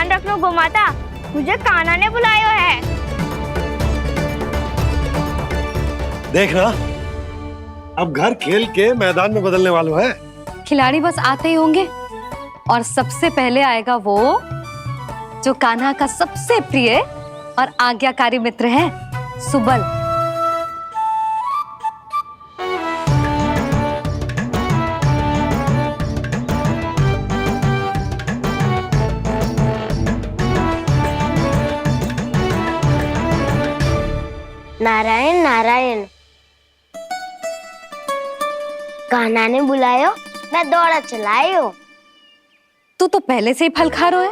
ध्यान रखना गोमाता, मुझे कान्हा ने बुलाया है। देखना, अब घर खेल के मैदान में बदलने वालों है। खिलाड़ी बस आते ही होंगे और सबसे पहले आएगा वो जो कान्हा का सबसे प्रिय और आज्ञाकारी मित्र है, सुबल। नारायण नारायण, कान्हा ने बुलायो, मैं दौड़ा चलायो। तू तो पहले से ही फल खा रहा है।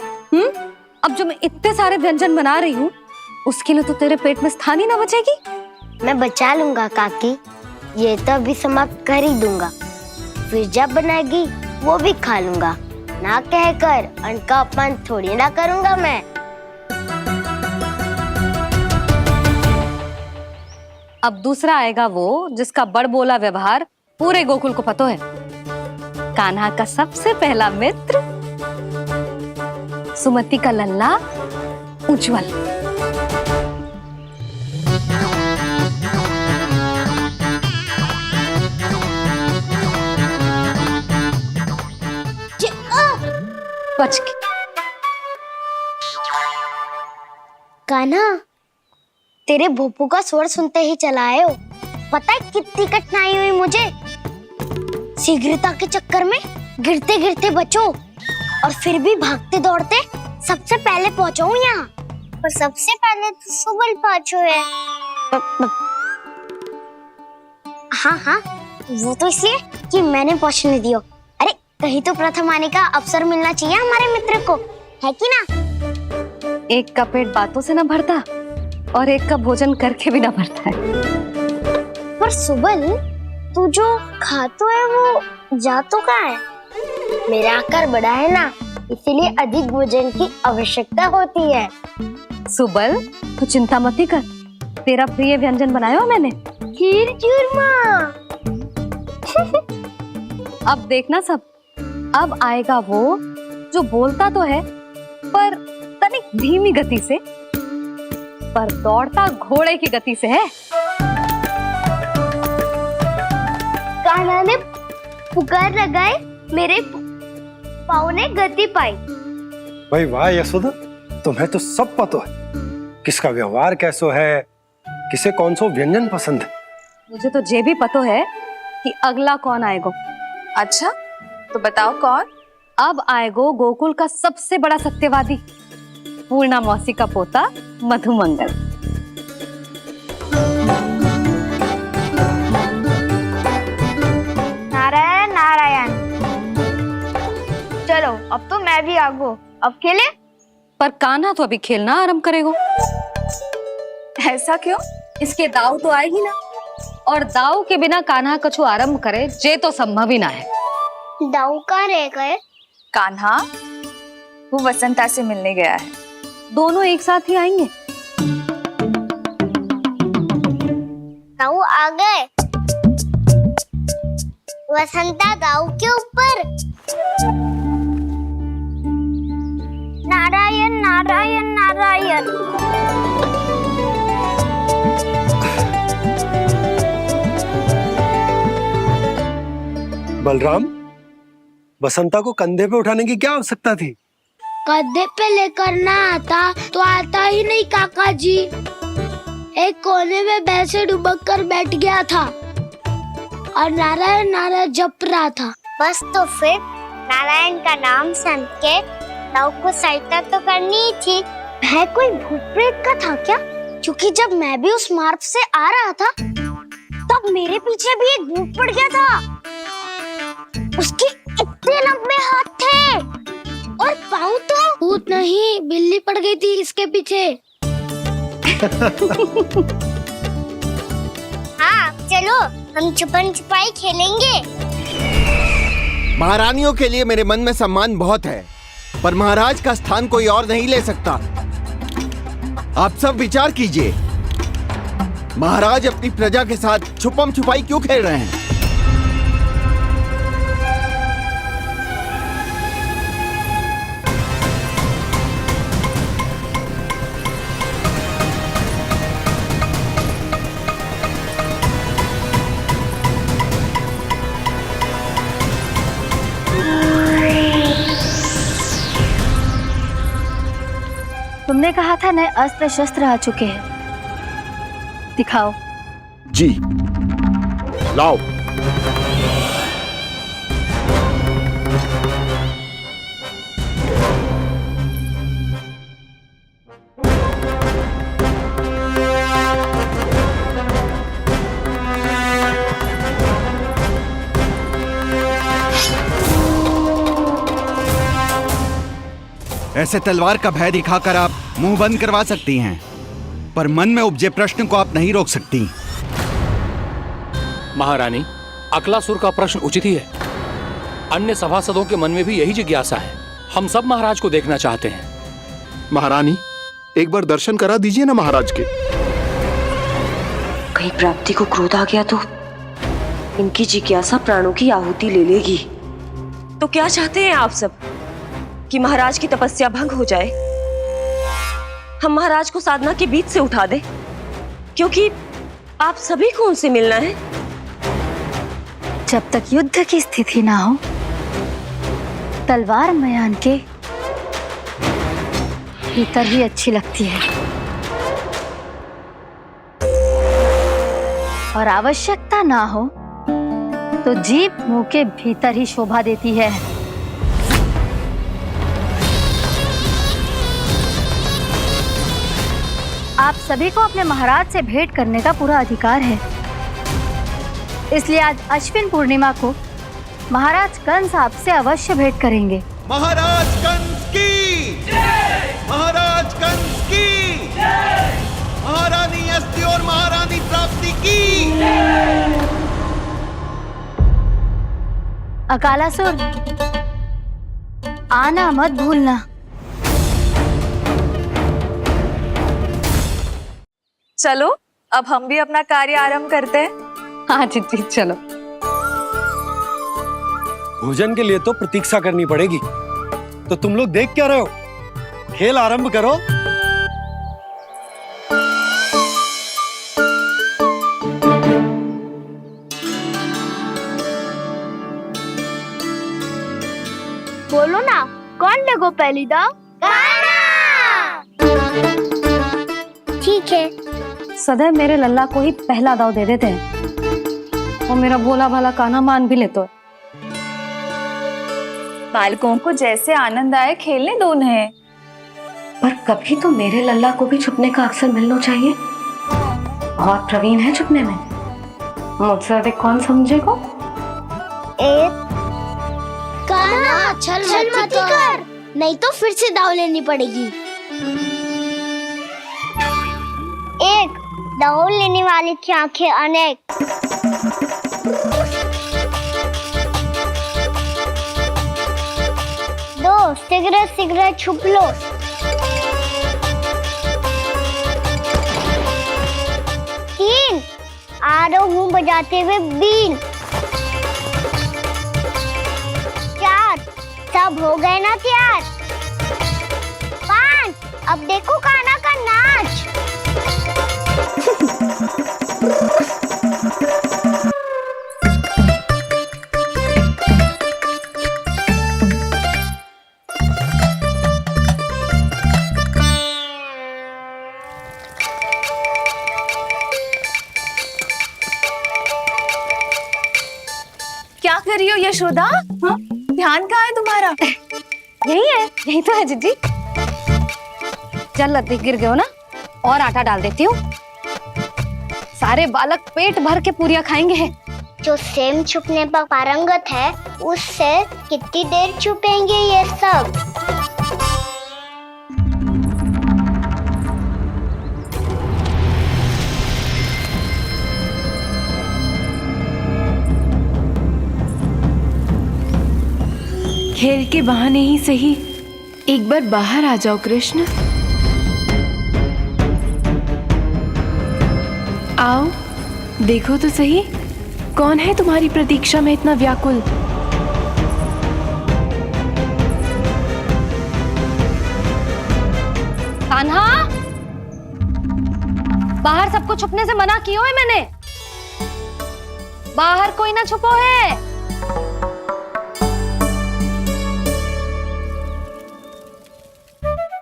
अब जो मैं इतने सारे व्यंजन बना रही हूँ, उसके लिए तो तेरे पेट में स्थान ही ना बचेगी। मैं बचा लूंगा काकी, ये तो अभी समाप्त कर ही दूंगा, फिर जब बनाएगी वो भी खा लूंगा। ना कहकर अन्न का अपमान थोड़ी ना करूंगा मैं। अब दूसरा आएगा वो जिसका बड़ बोला व्यवहार पूरे गोकुल को पता है, कान्हा का सबसे पहला मित्र, सुमति का लल्ला उज्जवल। बच के। कान्हा, तेरे भोपू का स्वर सुनते ही चला आए हो। पता है कितनी कठिनाई हुई मुझे, शीघ्रता के चक्कर में गिरते गिरते बचो और फिर भी भागते दौड़ते सबसे पहले पहुंचा हूँ यहाँ। पर सबसे पहले तो सुबल पहुंचो है। हाँ हाँ, वो तो इसलिए कि मैंने पहुंचने दियो। अरे कहीं तो प्रथम आने का अवसर मिलना चाहिए हमारे मित्र को, है कि ना? एक का पेट बातों से ना भरता और एक का भोजन करके भी ना भरता है। पर सुबल, तू जो खातो है वो जातो कहाँ है? मेरा आकार बड़ा है ना, इसीलिए अधिक भोजन की आवश्यकता होती है। सुबल, तू चिंता मत ही कर, तेरा प्रिय व्यंजन बनाया हो मैंने, खीर चूरमा। अब देखना सब, अब आएगा वो जो बोलता तो है पर तनिक धीमी गति से, पर दौड़ता घोड़े की गति से है। कान्हा ने पुकार लगाए, मेरे पाँव ने गति पाई। भाई वाह यशोदा, तुम्हें तो सब पता है, किसका व्यवहार कैसो है, किसे कौन सो व्यंजन पसंद है। मुझे तो ये भी पता है कि अगला कौन आएगा। अच्छा, तो बताओ कौन? अब आएगो गोकुल का सबसे बड़ा सत्यवादी, पूर्णा मौसी का पोता मधुमंगल। नारायण नारायण, चलो अब तो मैं भी आगो, अब खेले। पर कान्हा तो अभी खेलना आरंभ करेगो। ऐसा क्यों? इसके दाव तो आएगी ना। और दाव के बिना कान्हा कछु आरंभ करे जे तो संभव ही ना है। दाऊ कहाँ रह गए? कान्हा, वो वसंता से मिलने गया है। दोनों एक साथ ही आएंगे। दाऊ आ गए। वसंता दाऊ के ऊपर। नारायण नारायण नारायण। बलराम, बसंता को कंधे पे उठाने की क्या आवश्यकता थी? कंधे पे लेकर ना आता तो आता ही नहीं काका जी। एक कोने में वैसे डुबक कर बैठ गया था और नारायण नारायण जप रहा था। बस तो फिर नारायण का नाम सुन के दाऊ को सहायता तो करनी ही थी। वह कोई भूत प्रेत का था क्या? क्योंकि जब मैं भी उस मार्ग से आ रहा था तब मेरे पीछे भी एक भूत पड़ गया था। उसके इतने लंबे हाथ थे और पाँव तो। भूत नहीं, बिल्ली पड़ गई थी इसके पीछे। हाँ चलो, हम छुपन छुपाई खेलेंगे। महारानियों के लिए मेरे मन में सम्मान बहुत है, पर महाराज का स्थान कोई और नहीं ले सकता। आप सब विचार कीजिए, महाराज अपनी प्रजा के साथ छुपम छुपाई क्यों खेल रहे हैं? तुमने कहा था नए अस्त्र शस्त्र आ चुके हैं, दिखाओ। जी लाओ। ऐसे तलवार का भय दिखाकर आप मुंह बंद करवा सकती हैं, पर मन में उपजे प्रश्न को आप नहीं रोक सकती। महारानी, अकलासुर का प्रश्न उचित ही है। अन्य सभासदों के मन में भी यही जिज्ञासा है। हम सब महाराज को देखना चाहते हैं। महारानी, एक बार दर्शन करा दीजिए ना महाराज के। कहीं प्राप्ति को क्रोध आ गया तो इनकी जिज्ञासा प्राणों की आहुति ले लेगी। तो क्या चाहते हैं आप सब? कि महाराज की तपस्या भंग हो जाए? हम महाराज को साधना के बीच से उठा दें? क्योंकि आप सभी को उनसे मिलना है। जब तक युद्ध की स्थिति ना हो, तलवार मयान के भीतर ही अच्छी लगती है, और आवश्यकता ना हो तो जीभ मुंह के भीतर ही शोभा देती है। आप सभी को अपने महाराज से भेंट करने का पूरा अधिकार है, इसलिए आज अश्विन पूर्णिमा को महाराज कंस आपसे अवश्य भेंट करेंगे। महाराज कंस की जय! महाराज कंस की जय! महारानी अस्ति और महारानी प्राप्ति की जय! अकालासुर, आना मत भूलना। चलो अब हम भी अपना कार्य आरंभ करते हैं। हाँ जी चलो। भोजन के लिए तो प्रतीक्षा करनी पड़ेगी, तो तुम लोग देख क्या रहे हो? खेल आरंभ करो। बोलो ना, कौन लगो पहली दाव? ठीक है। सदैव मेरे लल्ला को ही पहला दाव दे देते हैं, और मेरा भोला भाला कान्हा मान भी लेते। बालकों को जैसे आनंद आए खेलने दो उन्हें। पर कभी तो मेरे लल्ला को भी छुपने का अवसर मिलना चाहिए। बहुत प्रवीण है छुपने में, मुझसे अधिक कौन समझेगा? कान्हा छल मत कर, नहीं तो फिर से दाव लेनी पड़ेगी। एक दाव लेने वाली की आंखें अनेक। दो, शीघ्र शीघ्र छुप लो। तीन, आ रहा हूँ बजाते हुए बीन। चार, सब हो गए ना तैयार? पांच, अब देखो कान्हा का नाच। क्या कर रही हो यशोदा? हाँ? ध्यान कहाँ है तुम्हारा? यही है, यही तो है जीजी। चल लद्दी गिर गए हो ना, और आटा डाल देती हूँ। सारे बालक पेट भर के पूरियां खाएंगे। जो सेम छुपने पर पारंगत है, उससे कितनी देर छुपेंगे ये सब? खेल के बहाने ही सही एक बार बाहर आ जाओ कृष्ण। आओ देखो तो सही, कौन है तुम्हारी प्रतीक्षा में इतना व्याकुल? कान्हा, बाहर सबको छुपने से मना किया है मैंने। बाहर कोई ना छुपो है।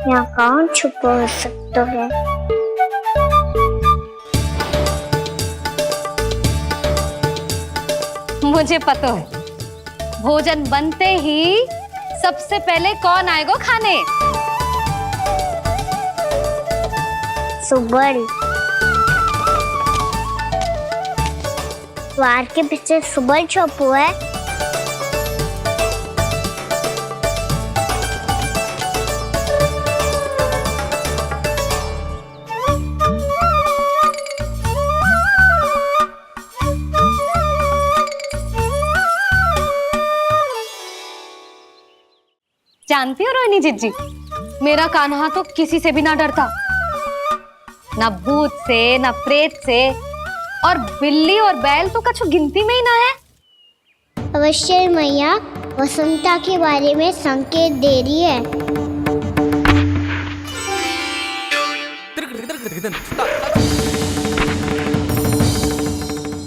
यहाँ कौन छुपा हो सकता है? मुझे पता है, भोजन बनते ही सबसे पहले कौन आएगा खाने? सुबल। द्वार के पीछे सुबल छुपा है। जानती हो रोहिणी जीजी, मेरा कान्हा तो किसी से भी ना डरता, ना भूत से, ना प्रेत से, और बिल्ली और बैल तो कछु गिनती में ही ना है। अवश्य मैया वसंता के बारे में संकेत दे रही है।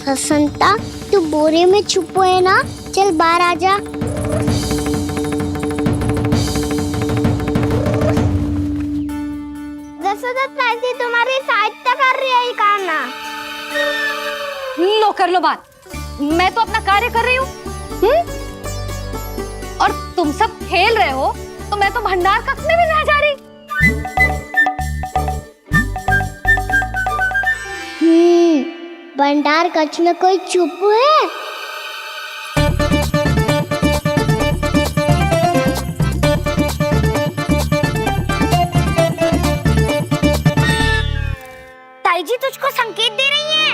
वसंता, तू बोरे में छुपो है ना? चल बाहर आ जा। तुम्हारी सहायता कर रही है कान्हा। लो कर लो बात, मैं तो अपना कार्य कर रही हूँ। और तुम सब खेल रहे हो तो मैं तो भंडार कक्ष में भी नहीं जा रही। भंडार कक्ष में कोई चुप है? ताई जी तुझको संकेत दे रही है।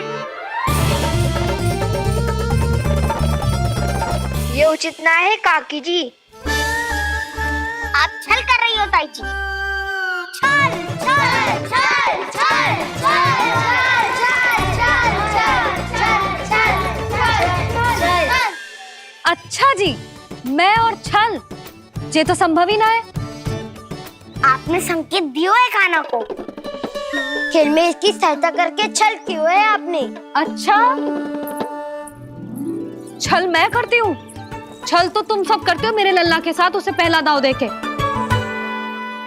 ये उचित ना है काकी जी। आप छल कर रही हो ताई जी। छल छल छल छल छल छल। अच्छा जी, मैं और छल, ये तो संभव ही ना है। आपने संकेत दियो है कान्हा को। खेल में इसकी सहायता करके छल क्यों है आपने? अच्छा, छल मैं करती हूँ? छल तो तुम सब करते हो मेरे लल्ला के साथ, उसे पहला दाव देके।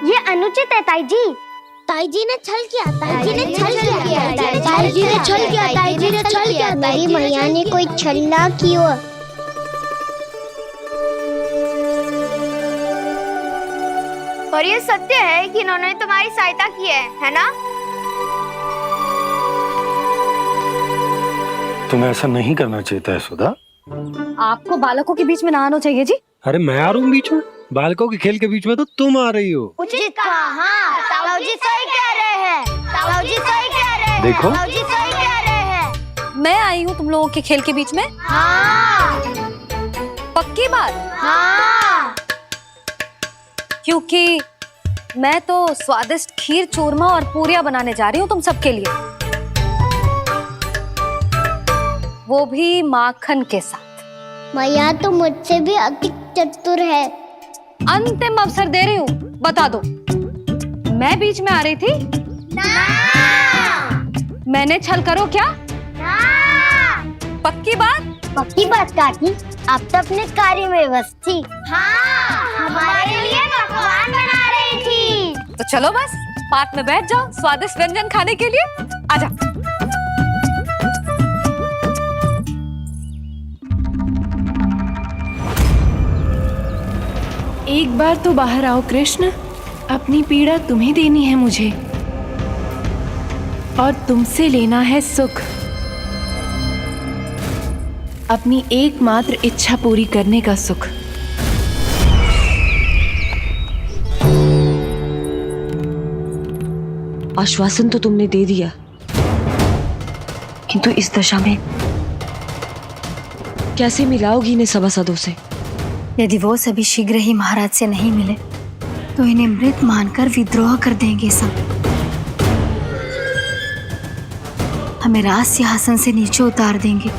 ये अनुचित है ताई जी। ताई जी ने छल किया, ताई जी ने छल किया, ताई जी ने छल किया, ताई जी ने छल किया। मेरी मैया ने कोई छल ना किया। और ये सत्य है कि इन्होंने तुम्हारी सहायता की है ना? तुम्हें ऐसा नहीं करना चाहिए था यशोदा। आपको बालकों के बीच में ना आना चाहिए जी। अरे मैं आ रहा हूँ बीच में? बालकों के खेल के बीच में तो तुम आ रही हो। उचित कहा। हाँ, ताऊ जी सही कह रहे हैं। ताऊ जी सही कह रहे हैं। देखो। ताऊ जी सही कह रहे हैं। मैं आई हूँ तुम लोगों के खेल के बीच में? हाँ। पक्की बात? हाँ। क्योंकि मैं तो स्वादिष्ट खीर, चूरमा और पूरियां बनाने जा रही हूँ तुम सबके लिए, वो भी माखन के साथ। मैया तो मुझसे भी अधिक चतुर है। अंतिम अवसर दे रही हूँ, बता दो, मैं बीच में आ रही थी? ना। मैंने छल करो क्या? ना। पक्की बात? पक्की बात काकी, आप तो अपने कार्य में व्यस्त थी। हाँ, हमारे लिए पकवान बना रही थी। तो चलो बस पार्क में बैठ जाओ स्वादिष्ट व्यंजन खाने के लिए। आजा। एक बार तो बाहर आओ कृष्ण, अपनी पीड़ा तुम्हें देनी है मुझे, और तुमसे लेना है सुख। अपनी एकमात्र इच्छा पूरी करने का सुख। आश्वासन तो तुमने दे दिया, किंतु इस दशा में कैसे मिलाओगी इन्हें सभासदों से? यदि वो सभी शीघ्र ही महाराज से नहीं मिले तो इन्हें मृत मानकर विद्रोह कर देंगे सब। हमें राज सिंहासन से नीचे उतार देंगे,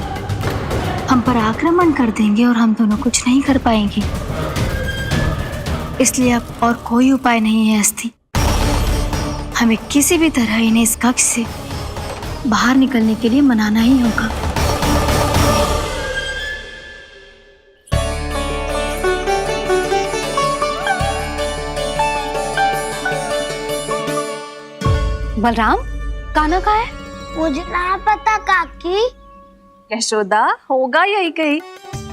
हम पर आक्रमण कर देंगे और हम दोनों कुछ नहीं कर पाएंगे। इसलिए अब और कोई उपाय नहीं है अस्थि। हमें किसी भी तरह इन्हें इस कक्ष से बाहर निकलने के लिए मनाना ही होगा। बलराम, कान्हा कहाँ है? मुझे ना पता काकी। यशोदा, होगा यही कहीं।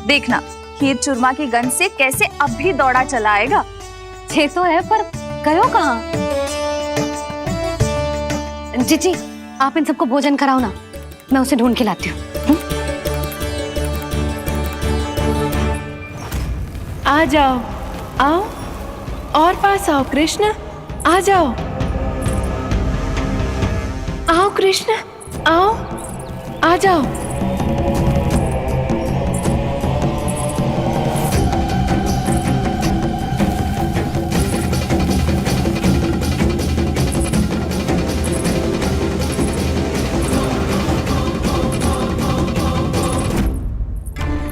देखना खीर चूरमा की गंध से कैसे अब भी दौड़ा चला आएगा। छे तो है, पर गयो कहाँ? जीजी, आप इन सबको भोजन कराओ ना, मैं उसे ढूंढ के लाती हूँ। आ जाओ, आओ और पास आओ कृष्ण, आ जाओ। आओ कृष्ण, आओ, आ जाओ।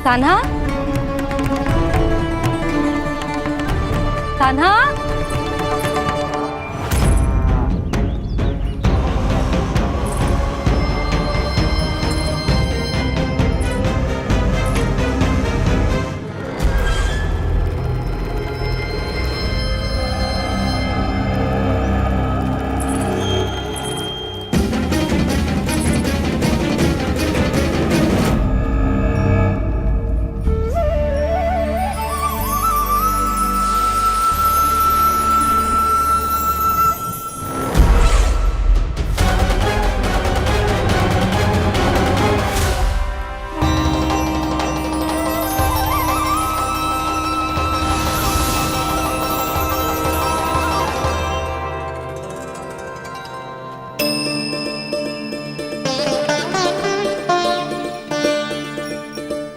कान्हा, कान्हा,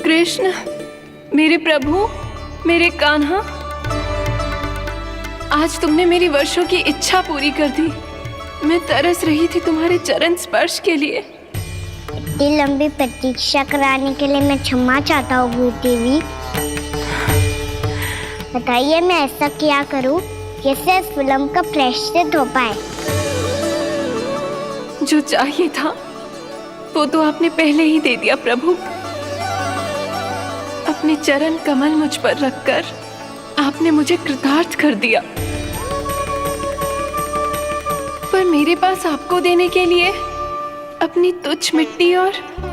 कृष्ण, मेरे प्रभु, मेरे कान्हा, आज तुमने मेरी वर्षों की इच्छा पूरी कर दी। मैं तरस रही थी तुम्हारे चरण स्पर्श के लिए। इतनी लंबी प्रतीक्षा कराने के लिए मैं क्षमा चाहता हूँ देवी। बताइए मैं ऐसा क्या करूँ जिससे इस फिल्म का प्रायश्चित हो पाए? जो चाहिए था वो तो आपने पहले ही दे दिया प्रभु। अपने चरण कमल मुझ पर रखकर आपने मुझे कृतार्थ कर दिया। पर मेरे पास आपको देने के लिए अपनी तुच्छ मिट्टी और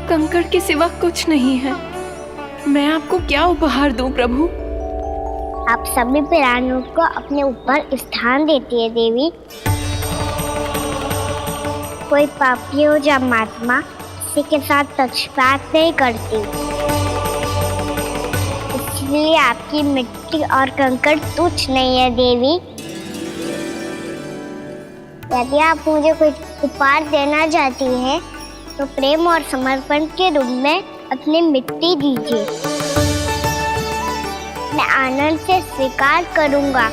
कंकड़ के सिवा कुछ नहीं है। मैं आपको क्या उपहार दूं प्रभु? आप सभी प्राणियों को अपने ऊपर स्थान देती है देवी। कोई पापी हो या महात्मा किसी के साथ पक्षपात नहीं करती, इसलिए आपकी मिट्टी और कंकड़ तुच्छ नहीं है देवी। यदि आप मुझे कोई उपहार देना चाहती हैं तो प्रेम और समर्पण के रूप में अपनी मिट्टी दीजिए, मैं आनंद से स्वीकार करूंगा।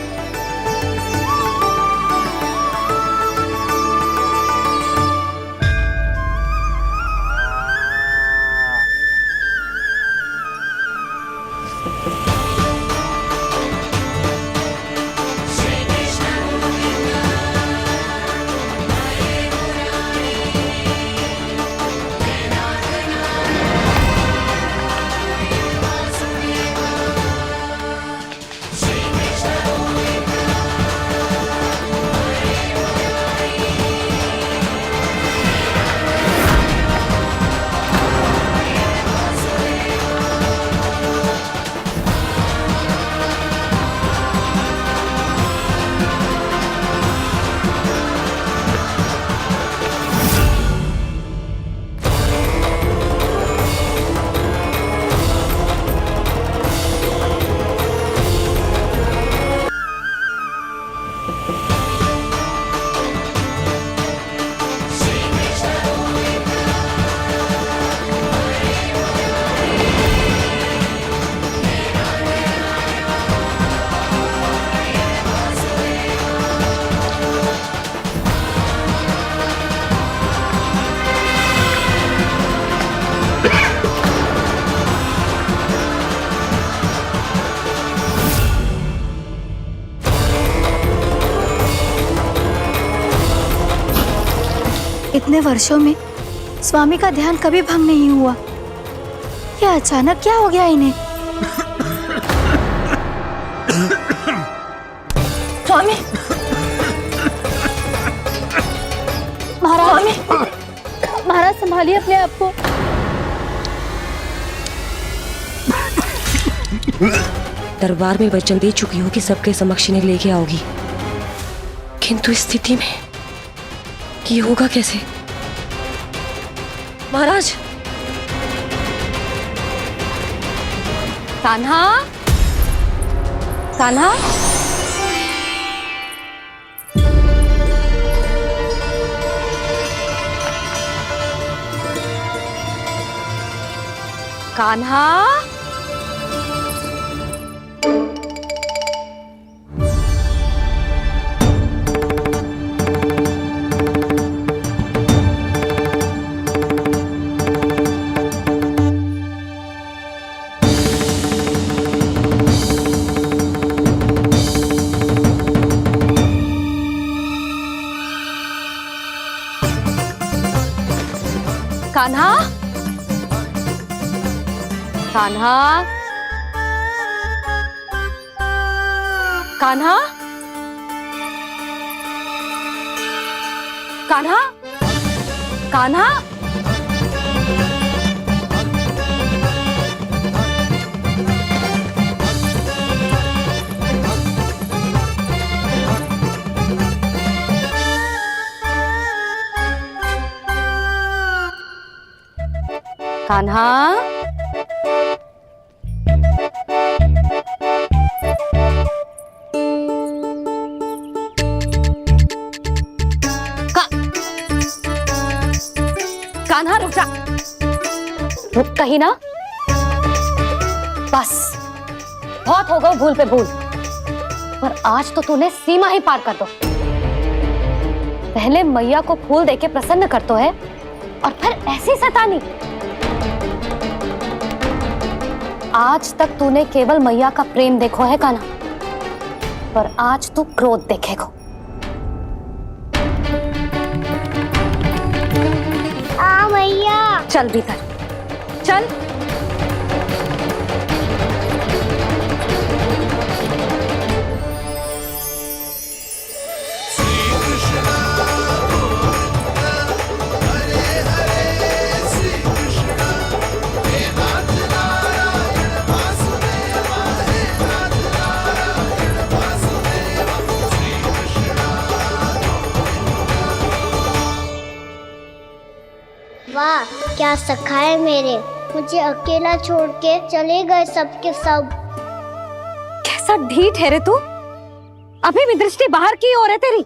इतने वर्षों में स्वामी का ध्यान कभी भंग नहीं हुआ। ये अचानक क्या हो गया इन्हें? स्वामी, महाराज संभालिए अपने आप को। दरबार में वचन दे चुकी हो कि सबके समक्ष इन्हें लेके आओगी, किंतु इस स्थिति में ये होगा कैसे? महाराज! कान्हा, कान्हा, कान्हा, कान्हा, कान्हा, कान्हा, कान्हा, कान्हा, कान्हा, कान्हा रुक जा, रुक कहीं ना। बस बहुत हो गया भूल पे भूल, पर आज तो तूने सीमा ही पार कर दो। पहले मैया को फूल देके प्रसन्न कर तो है, और फिर ऐसी सतानी। आज तक तूने केवल मैया का प्रेम देखो है कान्हा, पर आज तू क्रोध देखेगा। मैया चल भीतर चल। वाह क्या सखा है मेरे, मुझे अकेला छोड़ के चले गए सबके सब। कैसा ढीठ है रे तू, अभी भी दृष्टि बाहर की ओर है तेरी।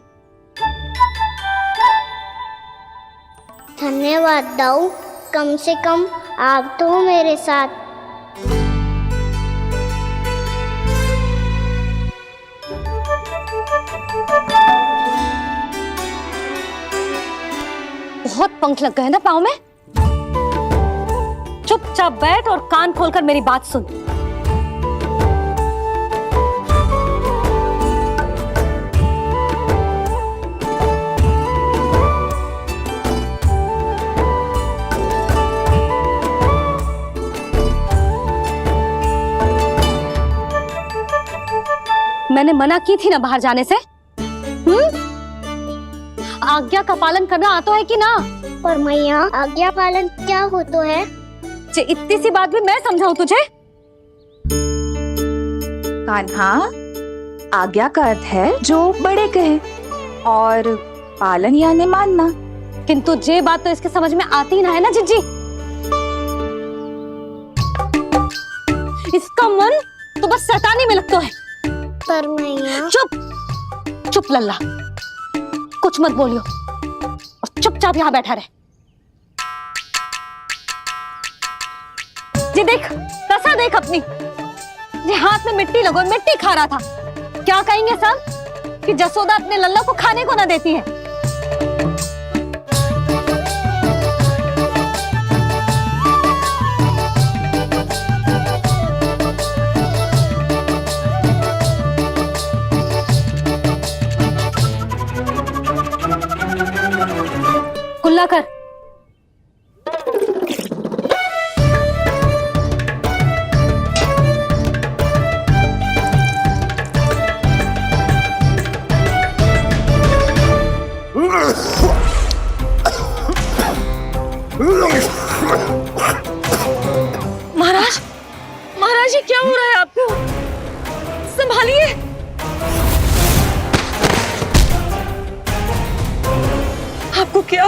धन्यवाद दाऊ, कम से कम आप तो हो मेरे साथ। बहुत पंख लग गए ना पाँव में। चुपचाप बैठ और कान खोलकर मेरी बात सुन। मैंने मना की थी ना बाहर जाने से। आज्ञा का पालन करना आता है कि ना? पर मैया आज्ञा पालन क्या होता है? इतनी सी बात भी मैं समझाऊं तुझे? कान्हा, आज्ञा का अर्थ है जो बड़े कहे, और पालन यानी मानना। किंतु ये बात तो इसके समझ में आती ना है ना जिज्जी। इसका मन तो बस शैतानी में लगता है। पर मैया चुप चुप लल्ला, कुछ मत बोलियो और चुपचाप यहाँ बैठा रहे। ये देख तसा देख अपनी, ये हाथ में मिट्टी लगो, मिट्टी खा रहा था। क्या कहेंगे सब कि जसोदा अपने लल्ला को खाने को ना देती है। कुल्ला कर।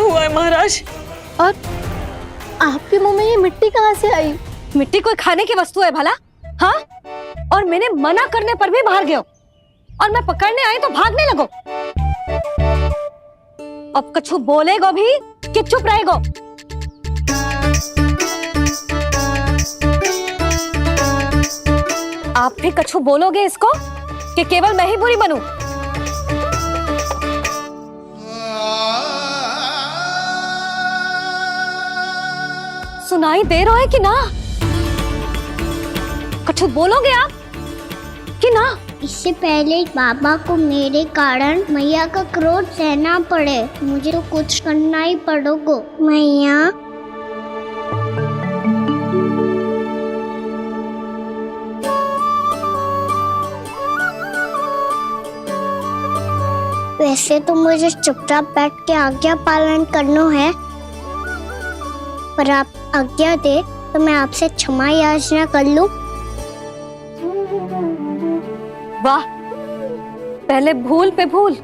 हुआ है महाराज? और आपके मुंह में ये मिट्टी कहाँ से आई? मिट्टी कोई खाने की वस्तु है भला? हाँ, और मैंने मना करने पर भी बाहर गए और मैं पकड़ने आई तो भागने लगो। अब कछु बोलेगो भी कि चुप रहेगो? आप भी कछु बोलोगे इसको कि केवल मैं ही बुरी बनूं? सुनाई दे रहा है कि ना? कछु बोलोगे आप कि ना? इससे पहले बाबा को मेरे कारण मैया का क्रोध सहना पड़े, मुझे तो कुछ करना ही पड़ेगा। मैया, वैसे तो मुझे चुपचाप बैठ के आज्ञा पालन करना है, पर आप आज्ञा दे तो मैं आपसे क्षमा याचना कर लूं। वाह, पहले भूल पे भूल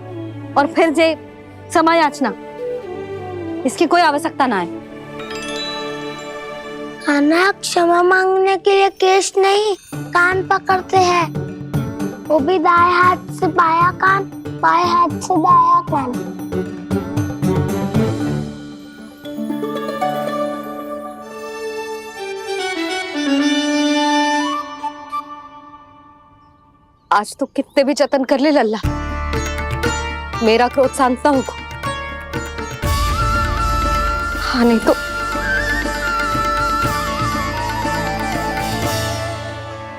और फिर जे क्षमा याचना, इसकी कोई आवश्यकता ना है। खाना क्षमा मांगने के लिए केस नहीं, कान पकड़ते हैं, वो भी दाएं हाथ से बायां कान, बाएं हाथ से दायां कान। आज तो कितने भी जतन कर ले लल्ला, मेरा क्रोध शांत ना होगा। हाँ नहीं तो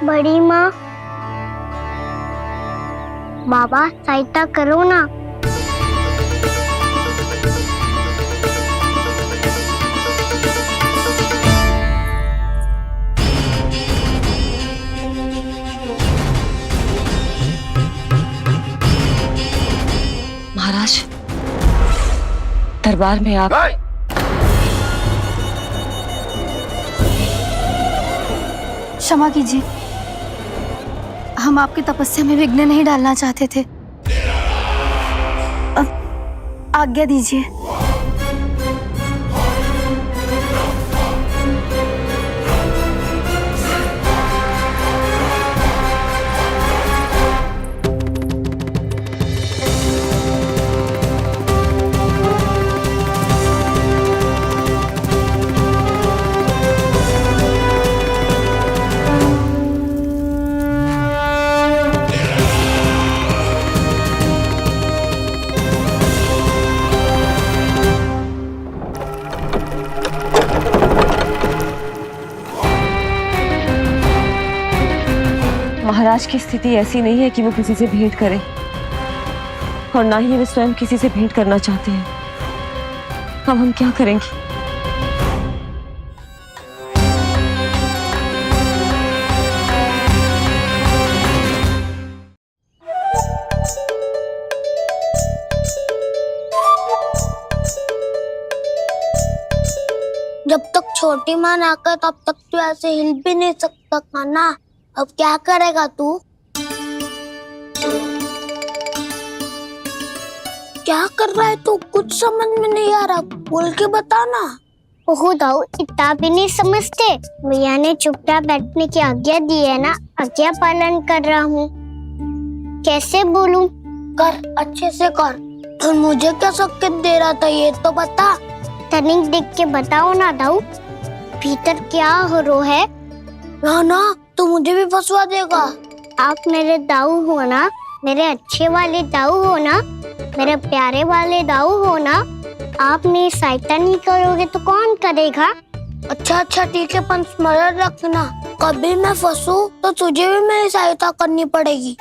बड़ी माँ, बाबा सहायता करो ना। महाराज, दरबार में आप क्षमा कीजिए, हम आपकी तपस्या में विघ्न नहीं डालना चाहते थे। अब आज्ञा दीजिए। महाराज की स्थिति ऐसी नहीं है कि वो किसी से भेंट करें, और ना ही वे स्वयं किसी से भेंट करना चाहते हैं। अब हम क्या करेंगे? जब तक छोटी माँ ना कर तब तक तू ऐसे हिल भी नहीं सकता था ना। अब क्या करेगा तू? क्या कर रहा है तू? कुछ समझ में नहीं आ रहा, बोल के बता ना। ओहो दाऊ, इतना भी नहीं समझते। भैया ने चुपचाप बैठने की आज्ञा दी है ना, आज्ञा पालन कर रहा हूँ। कैसे बोलूं? कर, अच्छे से कर। और मुझे क्या संकेत दे रहा था ये तो बता। तनिक देख के बताओ ना दाऊ, भीतर क्या हो रहा है? ना, तू मुझे भी फंसवा देगा। आप मेरे दाऊ हो ना, मेरे अच्छे वाले दाऊ हो ना, मेरे प्यारे वाले दाऊ हो ना। आप मेरी सहायता नहीं करोगे तो कौन करेगा? अच्छा ठीक है, पर स्मरण रखना, कभी मैं फंसू तो तुझे भी मेरी सहायता करनी पड़ेगी।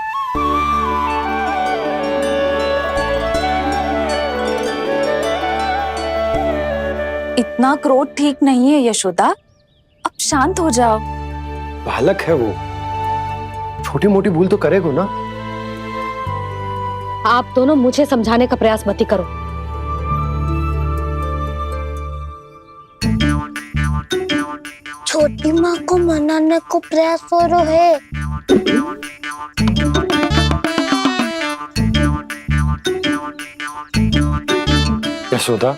इतना क्रोध ठीक नहीं है यशोदा, अब शांत हो जाओ। बालक है वो, छोटी मोटी भूल तो करेगा ना। आप दोनों मुझे समझाने का प्रयास मत ही करो। छोटी माँ को मनाने को प्रयास हो रहा है। यशोदा,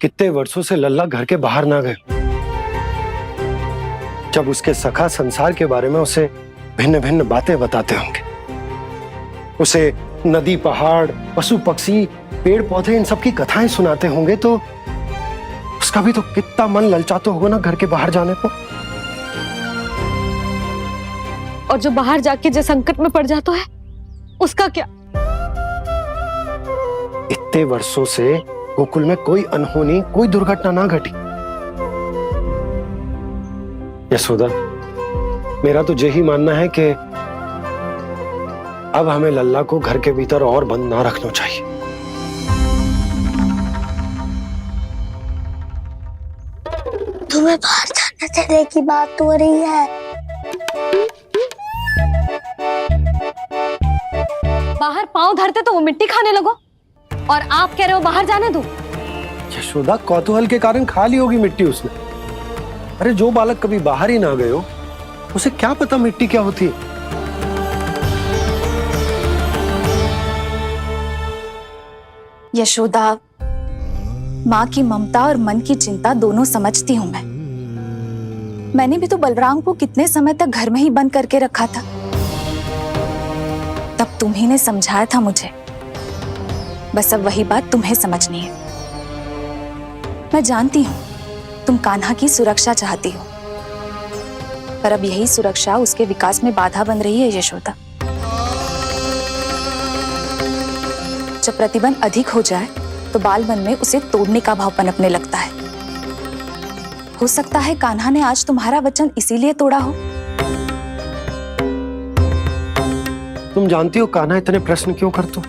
कितने वर्षों से लल्ला घर के बाहर ना गए। जब उसके सखा संसार के बारे में उसे भिन्न भिन्न बातें बताते होंगे, उसे नदी, पहाड़, पशु पक्षी, पेड़ पौधे, इन सब की कथाएं सुनाते होंगे, तो उसका भी तो कितना मन ललचाता होगा ना घर के बाहर जाने को। और जो बाहर जाके जिस संकट में पड़ जाता है उसका क्या? इतने वर्षों से गोकुल में कोई अनहोनी, कोई दुर्घटना ना घटी। यशोदा, मेरा तो यही मानना है कि अब हमें लल्ला को घर के भीतर और बंद ना रखना चाहिए। तुम्हें बाहर जाने देने की बात हो रही है। बाहर पांव धरते तो वो मिट्टी खाने लगो, और आप कह रहे हो बाहर जाने दो। यशोदा, कौतूहल के कारण खा ली होगी मिट्टी उसने। अरे जो बालक कभी बाहर ही ना गए हो, उसे क्या पता मिट्टी क्या होती है। यशोदा, माँ की ममता और मन की चिंता दोनों समझती हूँ मैं। मैंने भी तो बलराम को कितने समय तक घर में ही बंद करके रखा था। तब तुम्ही ने समझाया था मुझे। बस अब वही बात तुम्हें समझनी है। मैं जानती हूँ तुम कान्हा की सुरक्षा चाहती हो, पर अब यही सुरक्षा उसके विकास में बाधा बन रही है यशोदा। जब प्रतिबंध अधिक हो जाए तो बाल मन में उसे तोड़ने का भाव पनपने लगता है। हो सकता है कान्हा ने आज तुम्हारा वचन इसीलिए तोड़ा हो। तुम जानती हो कान्हा इतने प्रश्न क्यों करता?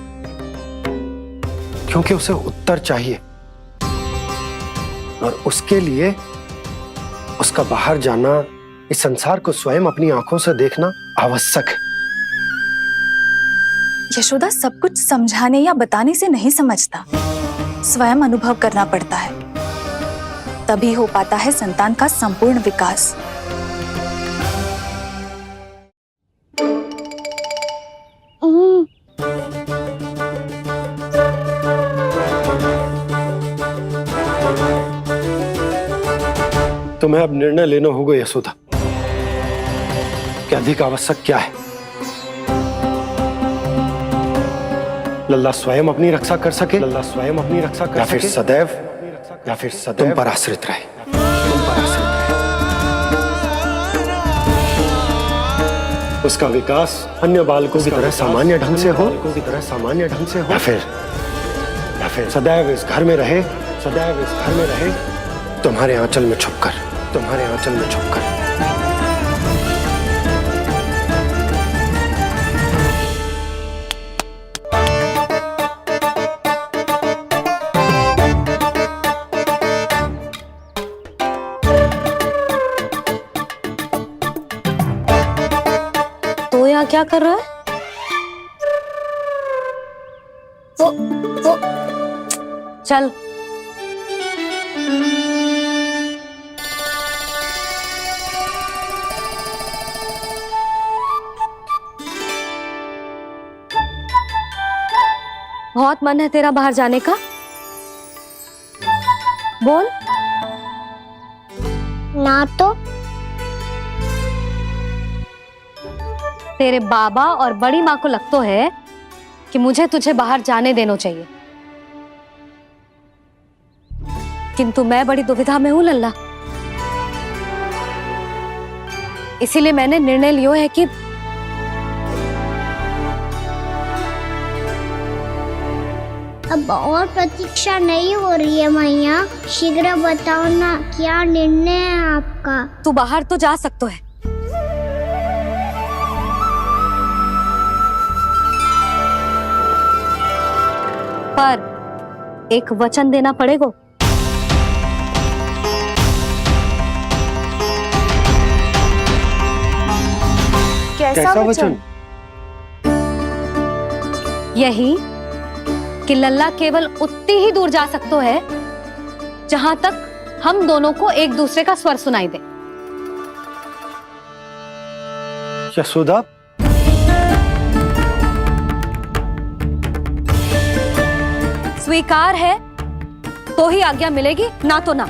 क्योंकि उसे उत्तर चाहिए, और उसके लिए उसका बाहर जाना, इस संसार को स्वयं अपनी आंखों से देखना आवश्यक है। यशोदा, सब कुछ समझाने या बताने से नहीं समझता, स्वयं अनुभव करना पड़ता है। तभी हो पाता है संतान का संपूर्ण विकास। तुम्हें अब निर्णय लेना होगा यशोदा कि अधिक आवश्यक क्या है। लल्ला स्वयं अपनी रक्षा कर सके, लल्ला स्वयं अपनी रक्षा कर, या फिर सदैव तुम पर आश्रित रहे, तुम पर आश्रित रहे। उसका विकास अन्य बालकों की तरह सामान्य ढंग से हो, या फिर सदैव इस घर में रहे, सदैव इस घर में रहे, तुम्हारे आंचल में छुपकर, तुम्हारे आंचल में छुपकर। तो यहाँ क्या कर रहा है? वो चल। बहुत मन है तेरा बाहर जाने का? बोल। ना तो तेरे बाबा और बड़ी माँ को लगता है कि मुझे तुझे बाहर जाने देना चाहिए, किंतु मैं बड़ी दुविधा में हूं लल्ला। इसीलिए मैंने निर्णय लिया है कि अब और प्रतीक्षा नहीं हो रही है मैया। शीघ्र बताओ ना, क्या निर्णय है आपका? तू बाहर तो जा सकता है, पर एक वचन देना पड़ेगा। कैसा वचन? यही कि लल्ला केवल उतनी ही दूर जा सकता है जहां तक हम दोनों को एक दूसरे का स्वर सुनाई दे। यशोदा, स्वीकार है तो ही आज्ञा मिलेगी, ना तो ना।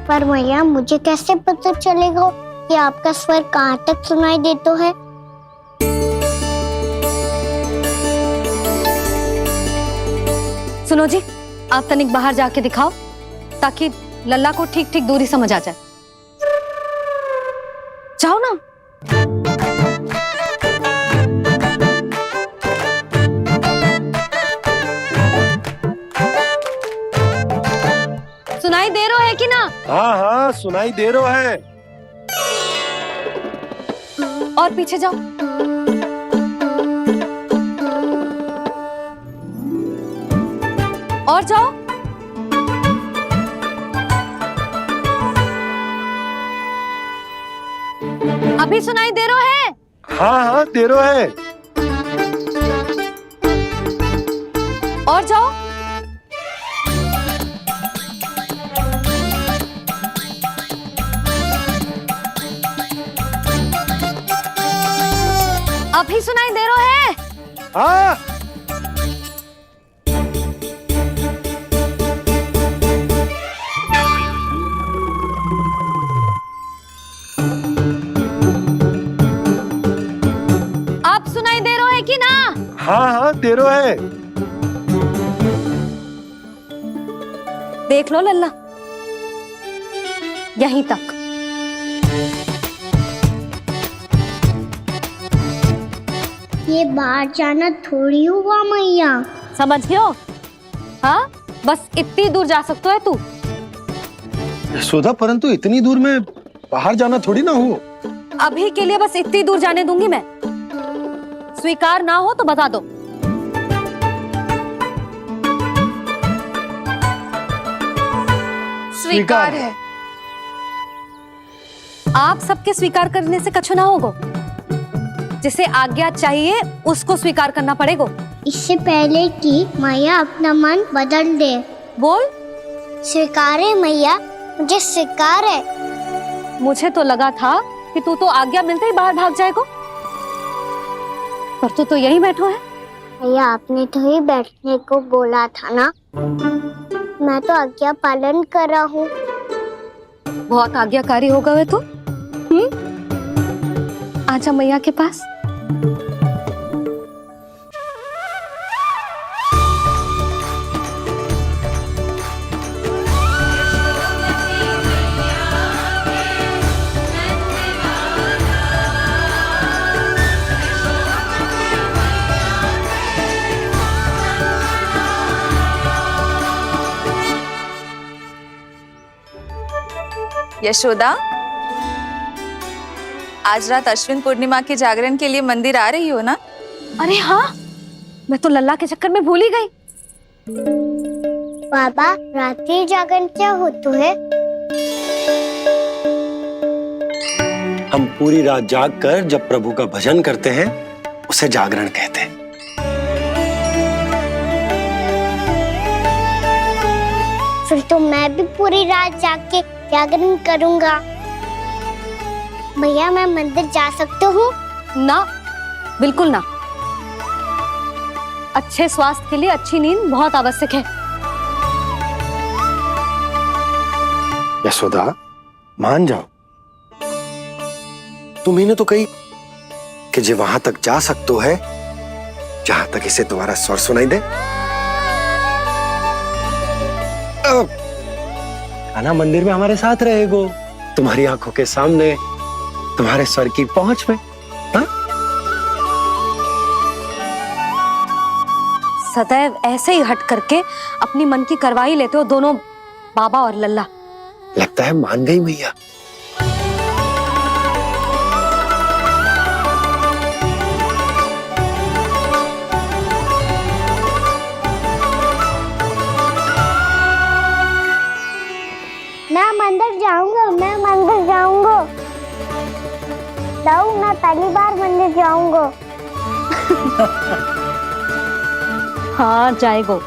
पर मैया मुझे कैसे पता चलेगा कि आपका स्वर कहाँ तक सुनाई देता है? सुनो जी, आप तनिक बाहर जाके दिखाओ ताकि लल्ला को ठीक ठीक दूरी समझ आ जाए। जाओ ना। सुनाई दे रहा है कि ना? हाँ हाँ सुनाई दे रहा है। और पीछे जाओ। और जाओ। अभी सुनाई दे रहा है? हाँ हाँ दे रहा है। और जाओ। अभी सुनाई दे रहा है? हाँ आप सुनाई दे रहा है कि ना? हाँ हाँ दे रहा है। देख लो लल्ला, यहीं तक। ये बाहर जाना थोड़ी हुआ मैया। समझ गए हो? हाँ, बस इतनी दूर जा सकते है तू। यशोदा, परंतु इतनी दूर में बाहर जाना थोड़ी ना हो। अभी के लिए बस इतनी दूर जाने दूंगी मैं। स्वीकार ना हो तो बता दो। स्वीकार है। आप सबके स्वीकार करने से कछु ना होगो। जिसे आज्ञा चाहिए उसको स्वीकार करना पड़ेगा। इससे पहले कि मैया अपना मन बदल दे। बोल। स्वीकार है मैया, मुझे स्वीकार है। मुझे तो लगा था कि तू तो आज्ञा मिलते ही बाहर भाग जाएगा, पर तू तो यहीं बैठो है। मैया आपने तो ही बैठने को बोला था ना, मैं तो आज्ञा पालन कर रहा हूँ। बहुत आज्ञाकारी होगा वे तू। आजा मैया के पास। यशोदा, आज रात अश्विन पूर्णिमा के जागरण के लिए मंदिर आ रही हो ना? अरे हाँ, मैं तो लल्ला के चक्कर में भूल ही गई। बाबा, रात्रि जागरण क्या होता है? हम पूरी रात जाग कर जब प्रभु का भजन करते हैं उसे जागरण कहते हैं। फिर तो मैं भी पूरी रात जाग के जागरण करूंगा। भैया, मैं मंदिर जा सकती हूँ? ना, बिल्कुल ना। अच्छे स्वास्थ्य के लिए अच्छी नींद बहुत आवश्यक है। यशोदा, मान जाओ। तुम्ही ने तो कही कि जे वहां तक जा सकते है जहां तक इसे तुम्हारा स्वर सुनाई दे। कान्हा मंदिर में हमारे साथ रहेगो, तुम्हारी आंखों के सामने, तुम्हारे स्वर की पहुंच में। हाँ? सदैव ऐसे ही हट करके अपनी मन की करवाई लेते हो दोनों बाबा और लल्ला। लगता है मान गई मैया। मैं मंदिर जाऊंगा, मैं मंदिर जाऊंगा। दाऊ, मैं पहली बार मंदिर जाऊंगा। हाँ, जाएगो।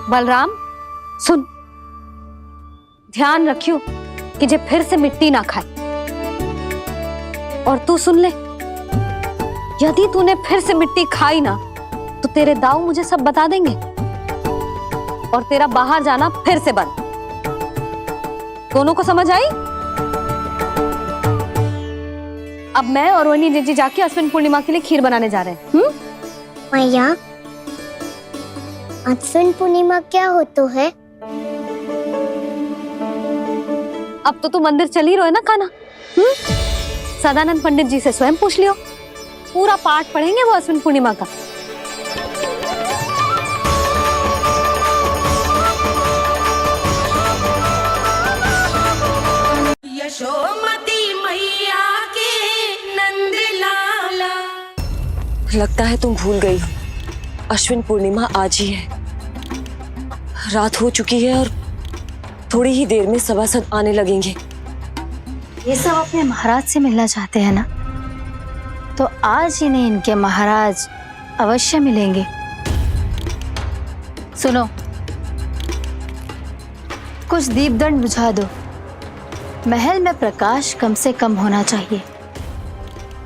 बलराम, सुन, ध्यान रखियो कि जे फिर से मिट्टी ना खाए। और तू सुन ले, यदि तूने फिर से मिट्टी खाई ना तो तेरे दाऊ मुझे सब बता देंगे और तेरा बाहर जाना फिर से बंद। दोनों को समझ आई? अब मैं और रोहिणी जीजी जाके अश्विन पूर्णिमा के लिए खीर बनाने जा रहे हैं। मैया, अश्विन पूर्णिमा क्या होता है? अब तो तू मंदिर चल ही रहो है ना कान्हा? सदानंद पंडित जी से स्वयं पूछ लियो, पूरा पाठ पढ़ेंगे वो अश्विन पूर्णिमा का। यशोमती मैया के नंद लाला। लगता है तुम भूल गई हो, अश्विन पूर्णिमा आज ही है। रात हो चुकी है और थोड़ी ही देर में सभासद आने लगेंगे। ये सब अपने महाराज से मिलना चाहते हैं ना, तो आज ही नहीं इनके महाराज अवश्य मिलेंगे। सुनो, कुछ दीपदंड बुझा दो। महल में प्रकाश कम से कम होना चाहिए,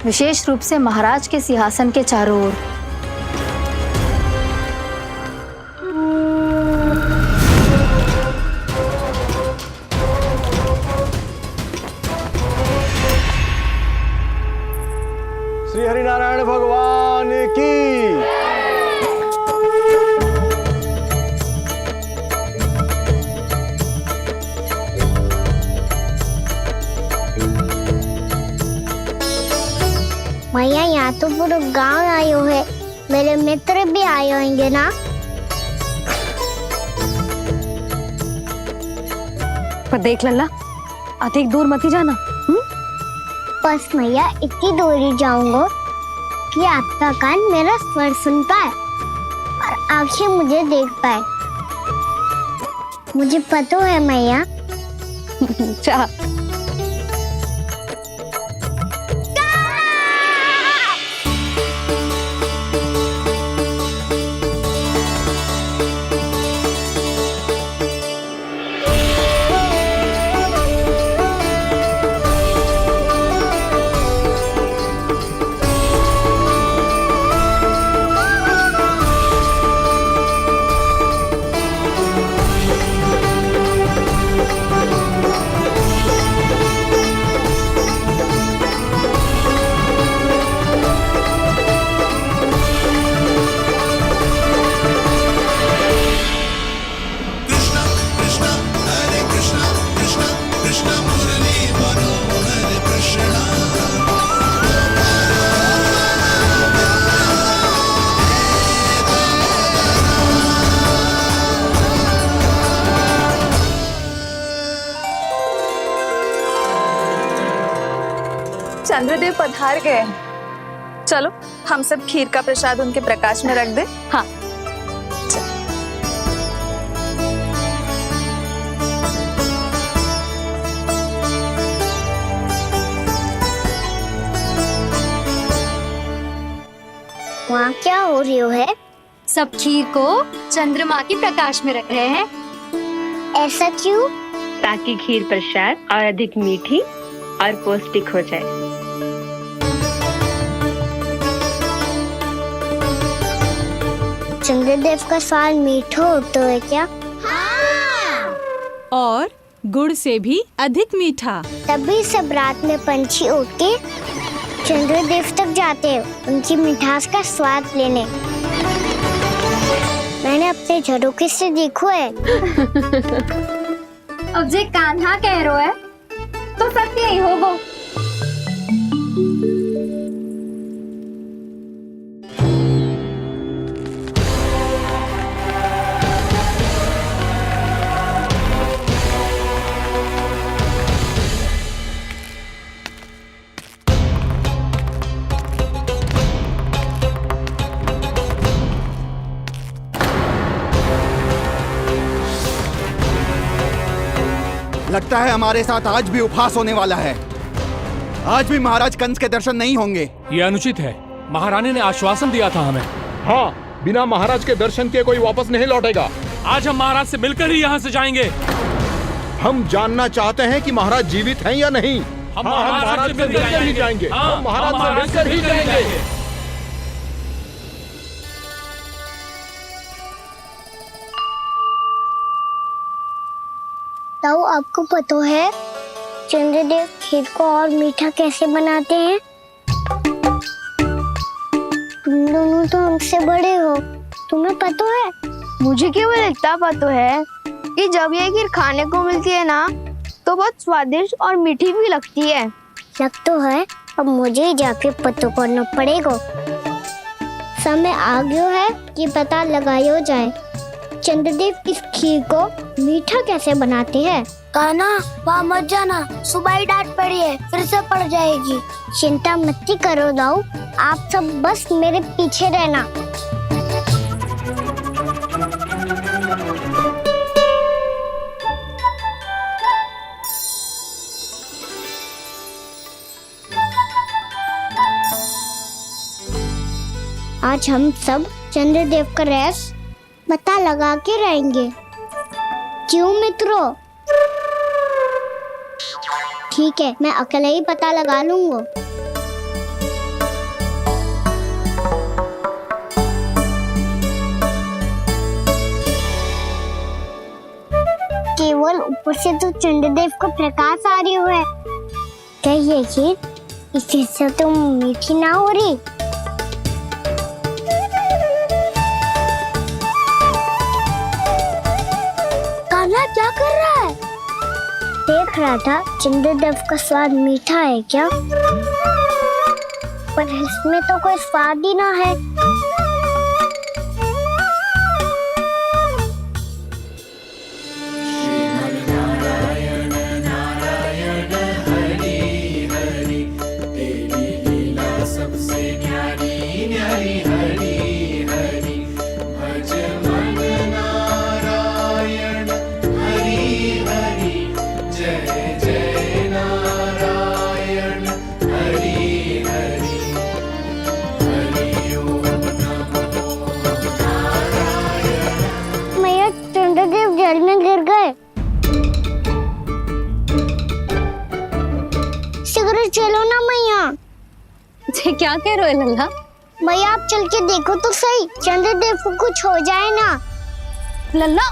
विशेष रूप से महाराज के सिंहासन के चारों ओर। श्री हरिनारायण भगवान की। मैया, यहाँ तो पूरा गांव आयो है, मेरे मित्र भी आए होंगे ना? पर देख लल्ला, अधिक दूर मत ही जाना। बस मैया, इतनी दूर ही जाऊंगा कि आपका कान मेरा स्वर सुन पाए और आंखें मुझे देख पाए। मुझे पता है मैया। चाह चंद्रदेव पधार गए हैं। चलो हम सब खीर का प्रसाद उनके प्रकाश में रख दें। हाँ। वहाँ क्या हो रही है? सब खीर को चंद्रमा की प्रकाश में रख रहे हैं। ऐसा क्यों? ताकि खीर प्रसाद और अधिक मीठी और पौष्टिक हो जाए। चंद्रदेव का स्वाद मीठा होता है क्या? और गुड़ से भी अधिक मीठा। तभी सब रात में पंछी उड़ के चंद्रदेव तक जाते हैं उनकी मिठास का स्वाद लेने। मैंने अपने झरोखे से देखो है। अब जे कान्हा कह रो है तो सत्य ही होगो। लगता है हमारे साथ आज भी उपहास होने वाला है। आज भी महाराज कंस के दर्शन नहीं होंगे। ये अनुचित है। महारानी ने आश्वासन दिया था हमें। हाँ, बिना महाराज के दर्शन के कोई वापस नहीं लौटेगा। आज हम महाराज से मिलकर ही यहाँ से जाएंगे। हम जानना चाहते हैं कि महाराज जीवित हैं या नहीं। हम महाराज से मिलकर ही जाएंगे। हम महाराज से मिलकर ही जाएंगे। तो आपको पता है चंद्रदेव खीर को और मीठा कैसे बनाते हैं? तुम दोनों तो हमसे बड़े हो, तुम्हें पता है? मुझे केवल इतना पता है कि जब ये खीर खाने को मिलती है ना तो बहुत स्वादिष्ट और मीठी भी लगती है। लग तो है, अब मुझे जाके पता करना पड़ेगा। समय आ गया है कि पता लगाया जाए चंद्रदेव इस खीर को मीठा कैसे बनाते हैं। कान्हा वहाँ मत जाना, सुबह ही डांट पड़ी है, फिर से पड़ जाएगी। चिंता मत करो दाऊ, आप सब बस मेरे पीछे रहना। आज हम सब चंद्रदेव का रहस्य पता लगा के रहेंगे। क्यों मित्रों? ठीक है, मैं अकेले ही पता लगा लूंगा। केवल ऊपर से तो चंद्रदेव को प्रकाश आ रही है, क्या ये खीर इससे तो मीठी ना हो रही? कान्हा क्या कर रहा है? देख रहा था चंद्रदेव का स्वाद मीठा है क्या, पर इसमें तो कोई स्वाद ही ना है। चंद्रदेव जल में गिर गए। शीघ्र चलो ना मैया। ये क्या कह रहे हो लल्ला? मैया आप चल के देखो तो सही, चंद्रदेव को कुछ हो जाए ना। लल्ला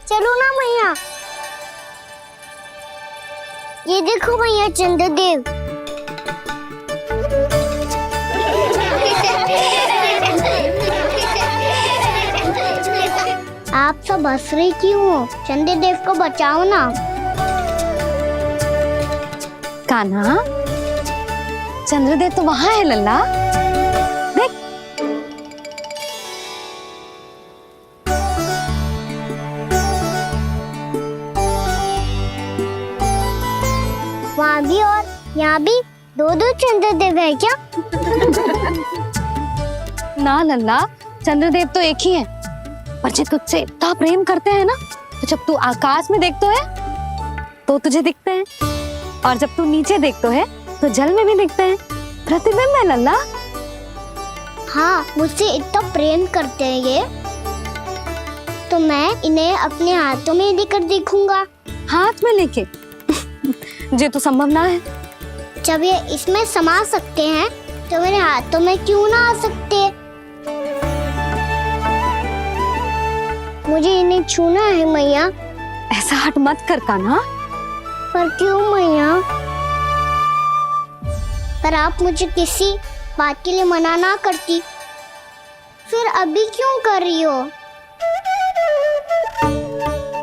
चलो ना मैया। ये देखो मैया चंद्रदेव। आप सब हंस रही क्यों हो? चंद्रदेव को बचाओ ना। कान्हा, चंद्रदेव तो वहां है लल्ला, देख। वहाँ भी और यहाँ भी दो चंद्रदेव है क्या? ना लल्ला, चंद्रदेव तो एक ही है, पर जब तुझसे इतना प्रेम करते हैं ना, तो जब तू आकाश में देखते है तो तुझे दिखते हैं, और जब तू नीचे देखते है तो जल में भी दिखते हैं। प्रतिबिंब है लल्ला। हाँ, मुझसे इतना प्रेम करते हैं ये, तो मैं इन्हें अपने हाथों में लेकर देखूंगा। हाथ में लेके? ये तो संभव ना है। जब ये इसमें समा सकते हैं तो मेरे हाथों में क्यों ना आ सकते? मुझे इन्हें छूना है मैया। ऐसा हट मत कर कान्हा। पर क्यों मैया? पर आप मुझे किसी बात के लिए मना ना करती, फिर अभी क्यों कर रही हो?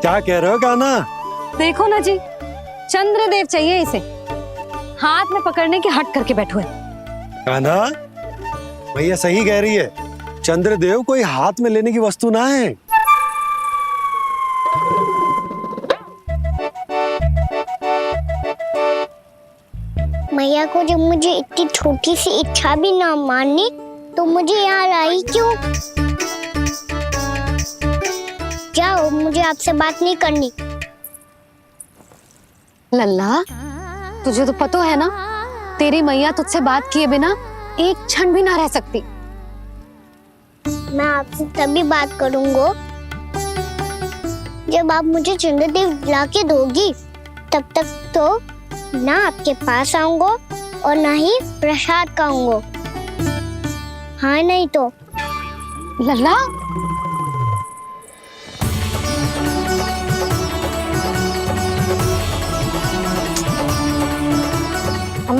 क्या कह रहे हो कान्हा? देखो ना जी, चंद्रदेव चाहिए इसे, हाथ में पकड़ने के हट करके बैठो है। कान्हा, भैया सही कह रही है, चंद्रदेव कोई हाथ में लेने की वस्तु ना है। मैया को जब मुझे इतनी छोटी सी इच्छा भी ना माननी, तो मुझे यहाँ लाई क्यों? जाओ, मुझे आपसे बात नहीं करनी। लल्ला, तुझे तो पता है ना, तेरी मैया तुझसे बात किए बिना एक क्षण भी ना रह सकती। मैं आपसे तभी बात करूंगा जब आप मुझे चंद्रदेव ला के दोगी। तब तक तो ना आपके पास आऊंगा और ना ही प्रसाद खाऊंगा। हाँ नहीं तो? लल्ला,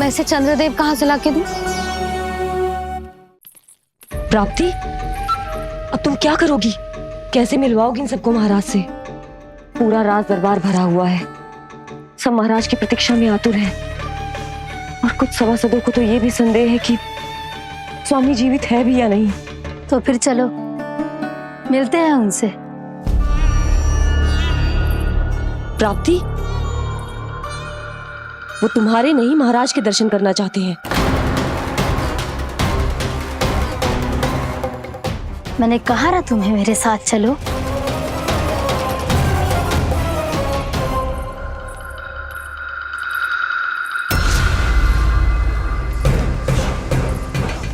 ऐसे चंद्रदेव कहाँ से लाके दूं? प्राप्ति, अब तुम क्या करोगी? कैसे मिलवाओगी इन सबको महाराज से? पूरा राज दरबार भरा हुआ है, सब महाराज की प्रतीक्षा में आतुर हैं। और कुछ सभासदों को तो ये भी संदेह है कि स्वामी जीवित है भी या नहीं। तो फिर चलो मिलते हैं उनसे। प्राप्ति, वो तुम्हारे नहीं महाराज के दर्शन करना चाहते हैं। मैंने कहा ना तुम्हें मेरे साथ चलो।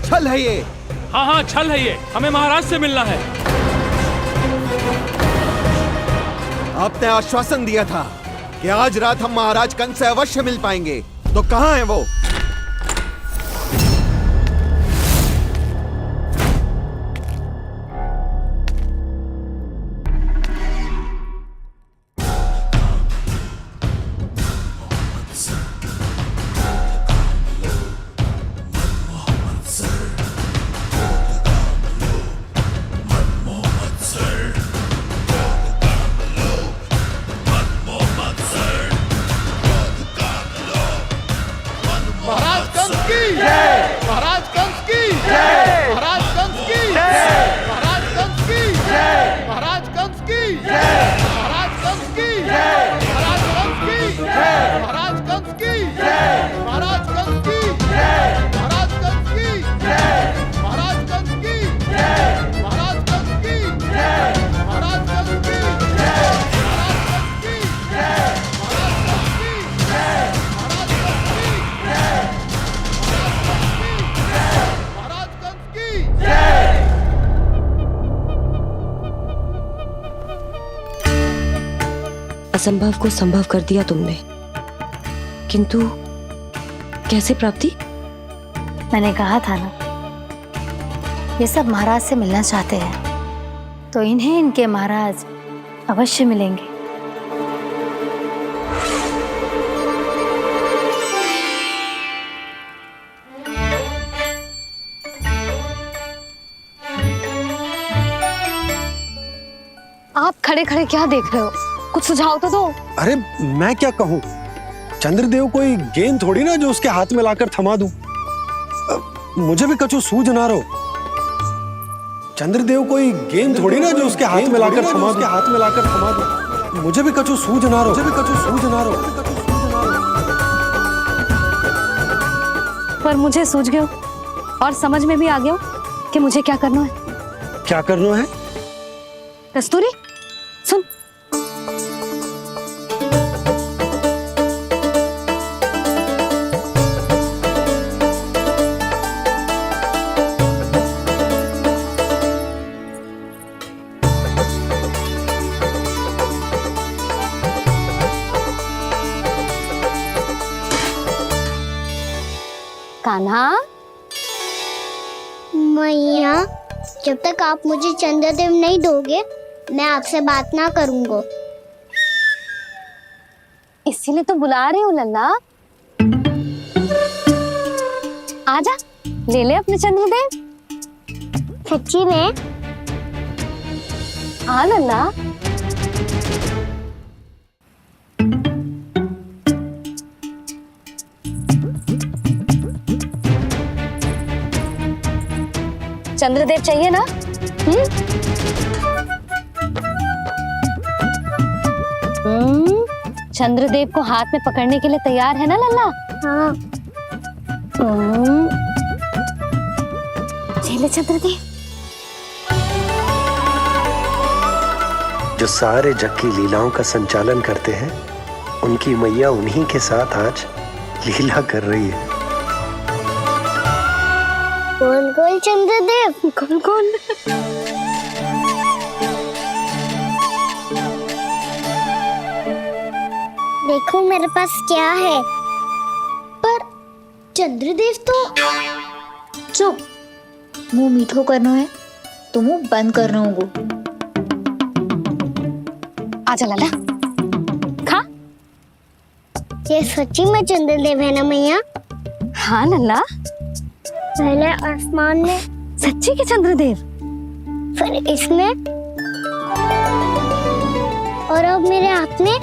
छल है ये। हाँ हाँ छल है ये, हमें महाराज से मिलना है। आपने आश्वासन दिया था कि आज रात हम महाराज कंस से अवश्य मिल पाएंगे, तो कहाँ है वो? महाराज कंस की जय, महाराज कंस की जय, महाराज कंस की जय, महाराज कंस की जय, महाराज कंस की जय, महाराज कंस की जय, महाराज कंस की जय, महाराज कंस की जय, महाराज कंस की जय, महाराज कंस की जय, महाराज कंस की जय, महाराज कंस की जय, महाराज कंस की जय, महाराज कंस की जय, महाराज कंस की जय, असंभव को संभव कर दिया तुमने, किंतु कैसे प्राप्ति? मैंने कहा था ना, ये सब महाराज से मिलना चाहते हैं, तो इन्हें इनके महाराज अवश्य मिलेंगे। आप खड़े खड़े क्या देख रहे हो? कुछ सुझाव तो दो। अरे मैं क्या कहूँ, चंद्रदेव कोई गेंद थोड़ी ना जो उसके हाथ में लाकर थमा दूं। मुझे भी कछु सूझ ना रहो। चंद्रदेव कोई गेंद थोड़ी ना जो उसके हाथ में लाकर थमा दूं। मुझे भी कछु सूझ ना रहो। पर मुझे सूझ गयो और समझ में भी आ गया कि मुझे क्या करना है। क्या करना है? कस्तूरी सुन, कान्हा। मैया, जब तक आप मुझे चंद्रदेव नहीं दोगे मैं आपसे बात ना करूंगा। इसीलिए तो बुला रही हूँ लल्ला। आजा, ले ले अपने चंद्रदेव। सच्ची में? हाँ लल्ला। चंद्रदेव चाहिए ना? चंद्रदेव को हाथ में पकड़ने के लिए तैयार है ना लल्ला? हाँ। ले चंद्रदेव। जो सारे जग की लीलाओं का संचालन करते हैं, उनकी मैया उन्हीं के साथ आज लीला कर रही है। कौन कौन चंद्रदेव? कौन कौन? देखो मेरे पास क्या है। पर चंद्रदेव तो चुप, मुंह मीठो करना है तो मुंह बंद करना होगा। आजा लल्ला, खा। ये सच्ची में चंद्रदेव है ना मैया? हाँ लल्ला, पहले आसमान में, सच्ची के चंद्रदेव, फिर इसमें, और अब मेरे हाथ में।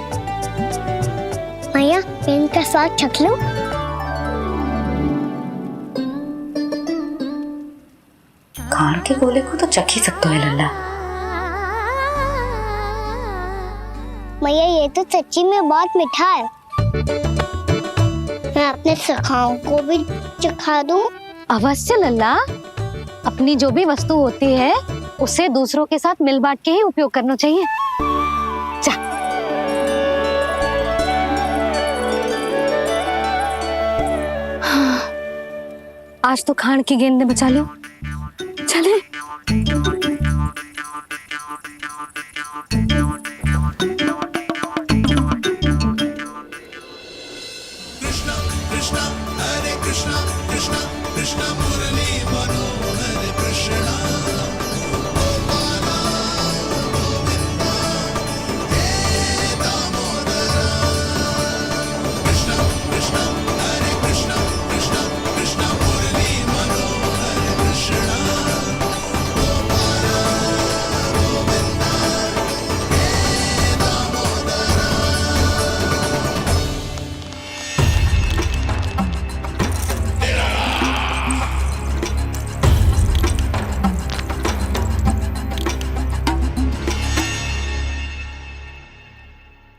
मैया, मैं इनका स्वाद चख लूं? खान के गोले को तो चख ही सकते हो लल्ला। मैया, ये तो सच्ची में बहुत मीठा है। मैं अपने सखाओं को भी चखा दूं? अवश्य लल्ला, अपनी जो भी वस्तु होती है उसे दूसरों के साथ मिल बांट के ही उपयोग करना चाहिए। जा। आज तो खान की गेंद ने बचा लो। चले।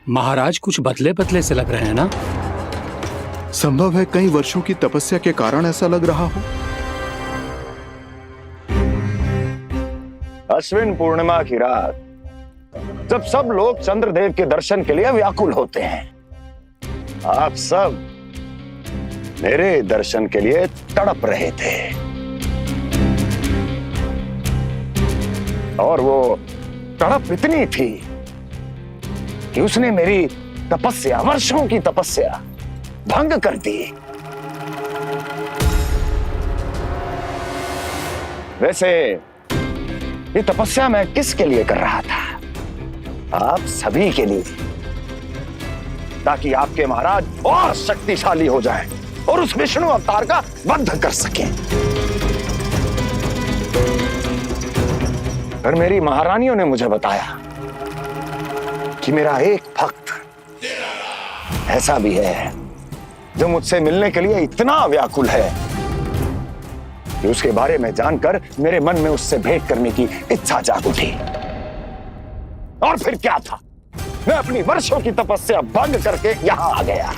महाराज कुछ बदले बदले से लग रहे हैं ना? संभव है कई वर्षों की तपस्या के कारण ऐसा लग रहा हो। अश्विन पूर्णिमा की रात, जब सब लोग चंद्रदेव के दर्शन के लिए व्याकुल होते हैं, आप सब मेरे दर्शन के लिए तड़प रहे थे। और वो तड़प इतनी थी कि उसने मेरी तपस्या, वर्षों की तपस्या भंग कर दी। वैसे ये तपस्या मैं किसके लिए कर रहा था? आप सभी के लिए, ताकि आपके महाराज और शक्तिशाली हो जाएं और उस विष्णु अवतार का वध कर सकें। पर मेरी महारानियों ने मुझे बताया कि मेरा एक भक्त ऐसा भी है जो मुझसे मिलने के लिए इतना व्याकुल है कि उसके बारे में जानकर मेरे मन में उससे भेंट करने की इच्छा जाग उठी। और फिर क्या था, मैं अपनी वर्षों की तपस्या भंग करके यहां आ गया।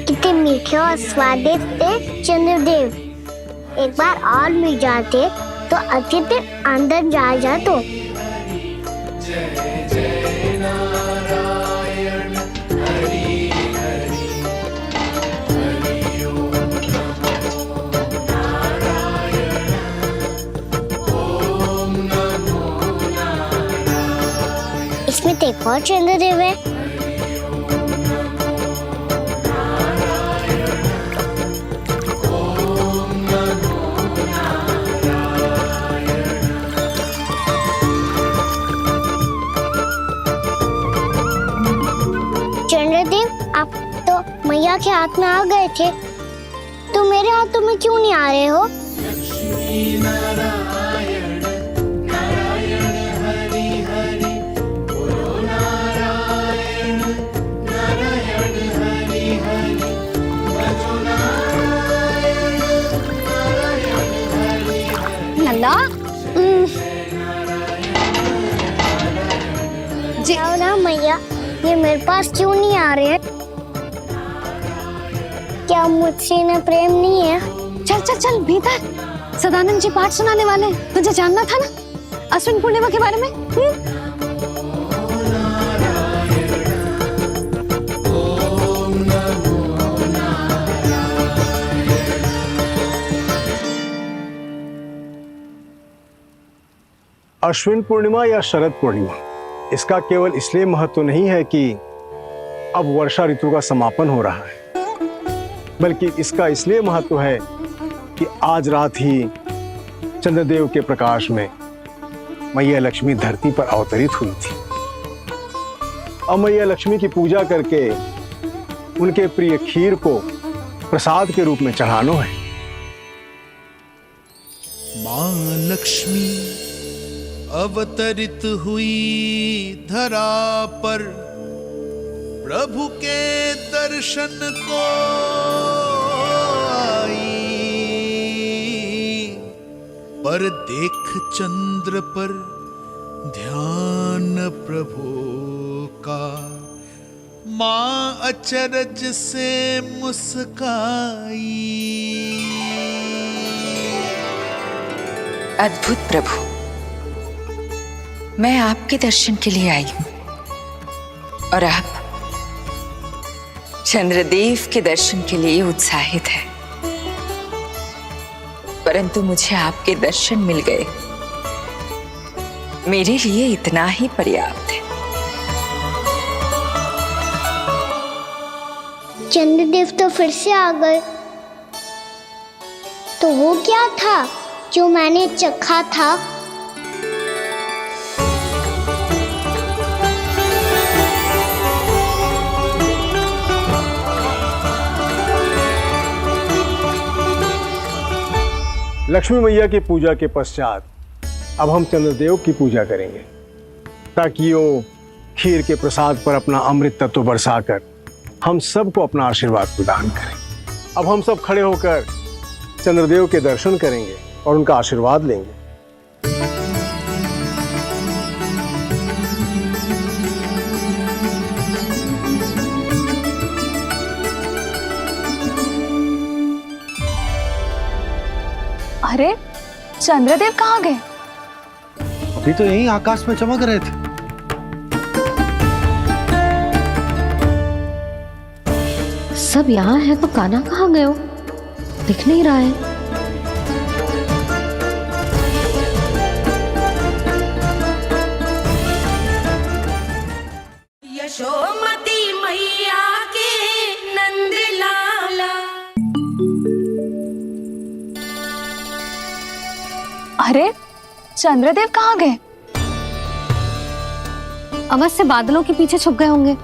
कितने मीठे और स्वादिष्ट थे चंद्रदेव। एक बार और मिल जाते तो अच्छे दिन अंदर जा जातो। इसमें तो एक और चंद्रदेव है। चंद्रदेव, आप तो मैया के हाथ में आ गए थे, तो मेरे हाथों में क्यों नहीं आ रहे हो? लल्ला, जी ना मैया, ये मेरे पास क्यों नहीं आ रहे हैं? क्या मुझसे इन्हें प्रेम नहीं है? चल चल चल भीतर, सदानंद जी पाठ सुनाने वाले। तुझे जानना था ना अश्विन पूर्णिमा के बारे में? अश्विन पूर्णिमा या शरद पूर्णिमा, इसका केवल इसलिए महत्व नहीं है कि अब वर्षा ऋतु का समापन हो रहा है, बल्कि इसका इसलिए महत्व है कि आज रात ही चंद्रदेव के प्रकाश में मैया लक्ष्मी धरती पर अवतरित हुई थी। अब मैया लक्ष्मी की पूजा करके उनके प्रिय खीर को प्रसाद के रूप में चढ़ाना है। मां लक्ष्मी अवतरित हुई धरा पर, प्रभु के दर्शन को आई, पर देख चंद्र पर ध्यान प्रभु का, मां अचरज से मुस्काई। अद्भुत प्रभु, मैं आपके दर्शन के लिए आई हूं और आप चंद्रदेव के दर्शन के लिए उत्साहित है, परंतु मुझे आपके दर्शन मिल गए, मेरे लिए इतना ही पर्याप्त है। चंद्रदेव तो फिर से आ गए। तो वो क्या था जो मैंने चखा था? लक्ष्मी मैया की पूजा के पश्चात अब हम चंद्रदेव की पूजा करेंगे, ताकि वो खीर के प्रसाद पर अपना अमृत तत्व बरसाकर हम सबको अपना आशीर्वाद प्रदान करें। अब हम सब खड़े होकर चंद्रदेव के दर्शन करेंगे और उनका आशीर्वाद लेंगे। अरे चंद्रदेव कहाँ गए? अभी तो यही आकाश में चमक रहे थे। सब यहाँ है तो कान्हा कहाँ गए हो? दिख नहीं रहा है। यशोमती मैया के नंद लाला। अरे चंद्रदेव कहाँ गए? अवश्य बादलों के पीछे छुप गए होंगे।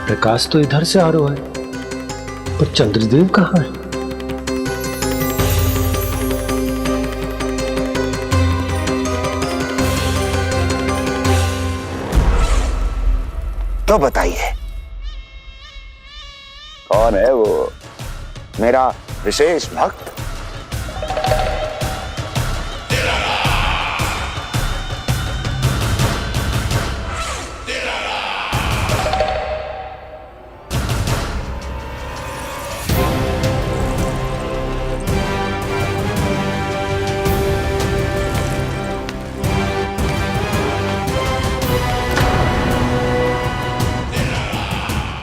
प्रकाश तो इधर से आ रहा है, पर चंद्रदेव कहाँ है? तो बताइए कौन है वो मेरा विशेष भक्त?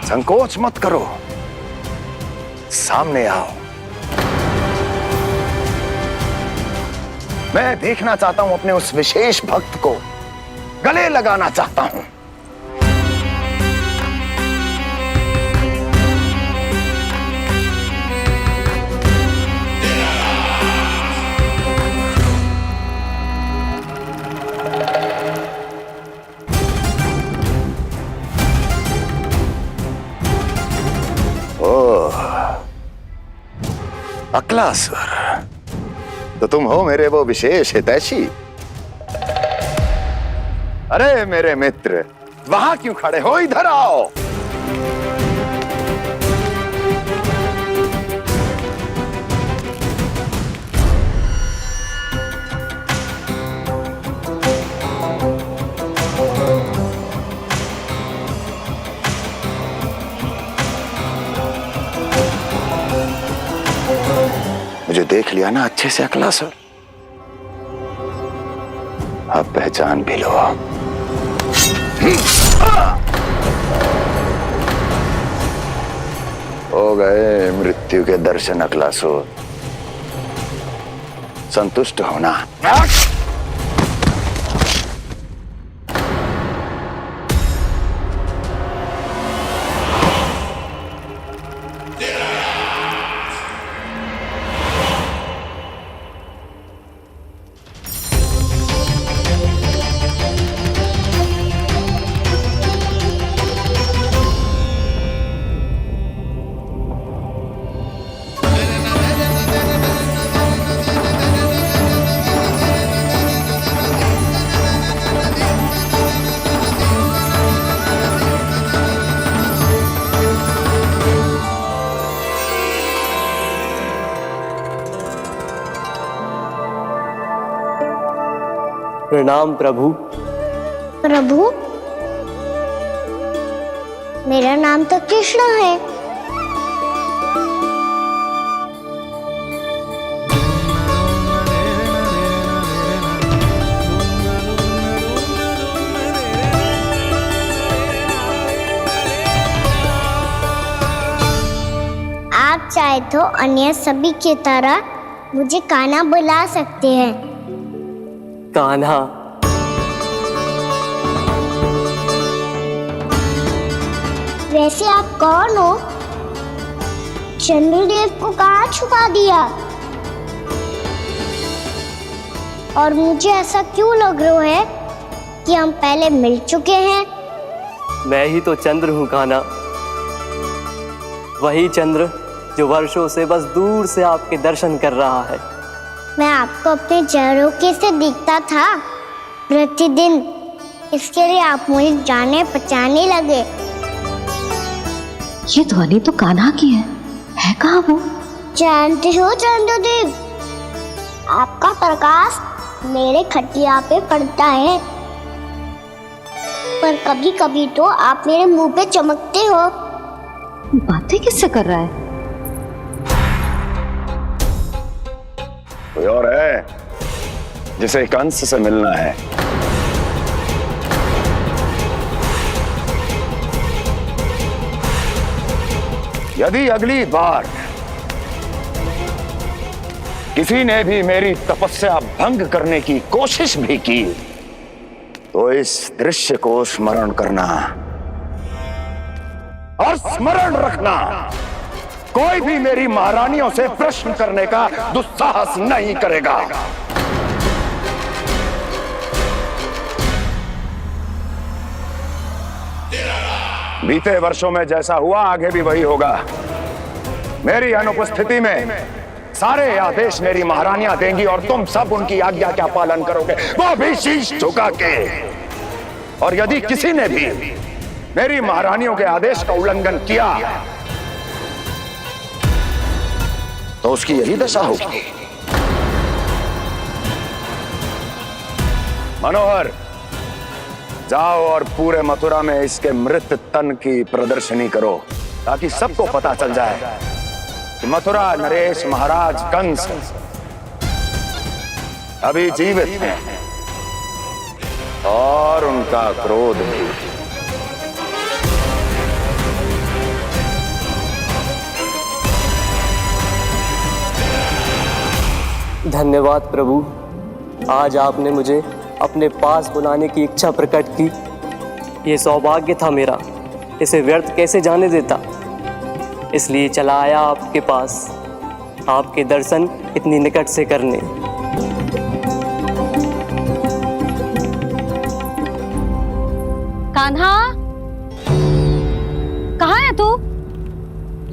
संकोच मत करो, सामने आओ। मैं देखना चाहता हूं अपने उस विशेष भक्त को, गले लगाना चाहता हूं। अक्लासुर, तो तुम हो मेरे वो विशेष हितैषी। अरे मेरे मित्र, वहां क्यों खड़े हो? इधर आओ। मुझे देख लिया ना अच्छे से अक्लासुर? अब पहचान भी लो। हो गए मृत्यु के दर्शन अक्लासुर, संतुष्ट होना। प्रणाम प्रभु। प्रभु, मेरा नाम तो कृष्ण है। आप चाहे तो अन्य सभी की तरह मुझे कान्हा बुला सकते हैं। कान्हा? वैसे आप कौन हो? चंद्रदेव को कहाँ छुपा दिया? और मुझे ऐसा क्यों लग रहा है कि हम पहले मिल चुके हैं? मैं ही तो चंद्र हूँ कान्हा, वही चंद्र जो वर्षों से बस दूर से आपके दर्शन कर रहा है। मैं आपको अपने झरोखे से दिखता था प्रतिदिन, इसके लिए आप मुझे जाने पहचाने लगे। ये ध्वनि तो कान्हा की है कहाँ वो? जानते हो चंद्रदेव, आपका प्रकाश मेरे खटिया पे पड़ता है, पर कभी कभी तो आप मेरे मुंह पे चमकते हो। बातें किससे कर रहा है? कोई और है जिसे कंस से मिलना है? यदि अगली बार किसी ने भी मेरी तपस्या भंग करने की कोशिश भी की तो इस दृश्य को स्मरण करना और स्मरण रखना, कोई भी मेरी महारानियों से प्रश्न करने का दुस्साहस नहीं करेगा। बीते वर्षों में जैसा हुआ आगे भी वही होगा। मेरी अनुपस्थिति में सारे आदेश मेरी महारानियां देंगी और तुम सब उनकी आज्ञा का पालन करोगे, वो भी शीश झुका के। और यदि किसी ने भी मेरी महारानियों के आदेश का उल्लंघन किया तो उसकी यही दशा होगी। मनोहर, जाओ और पूरे मथुरा में इसके मृत तन की प्रदर्शनी करो ताकि सबको पता चल जाए कि मथुरा नरेश महाराज कंस अभी जीवित हैं और उनका क्रोध भी। धन्यवाद प्रभु, आज आपने मुझे अपने पास बुलाने की इच्छा प्रकट की। ये सौभाग्य था मेरा, इसे व्यर्थ कैसे जाने देता। इसलिए चला आया आपके पास, आपके दर्शन इतनी निकट से करने। कान्हा, कहाँ है तू?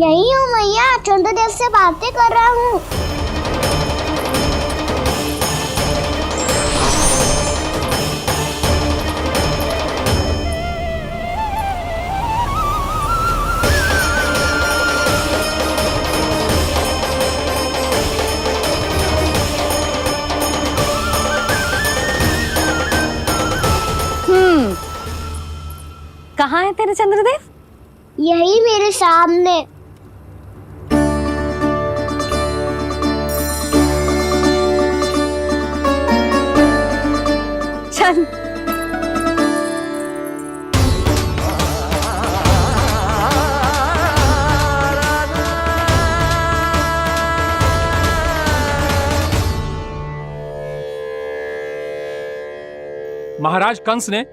यही हूँ मैया, चंद्रदेव से बातें कर रहा हूँ। कहाँ है तेरे चंद्रदेव? यही मेरे सामने। चल। महाराज कंस ने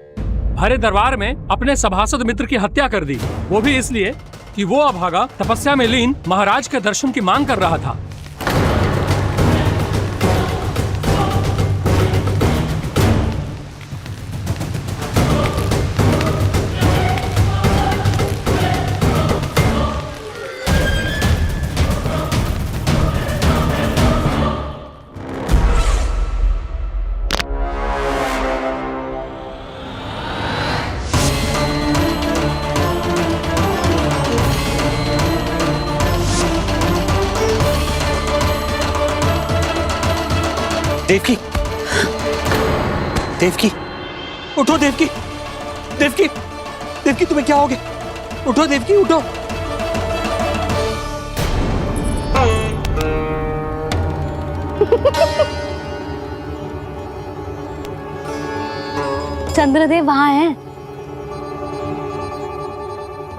भरे दरबार में अपने सभासद मित्र की हत्या कर दी, वो भी इसलिए कि वो अभागा तपस्या में लीन महाराज के दर्शन की मांग कर रहा था। देवकी, देवकी, उठो देवकी, देवकी, देवकी तुम्हें क्या हो गया? उठो देवकी, उठो। चंद्रदेव वहां हैं।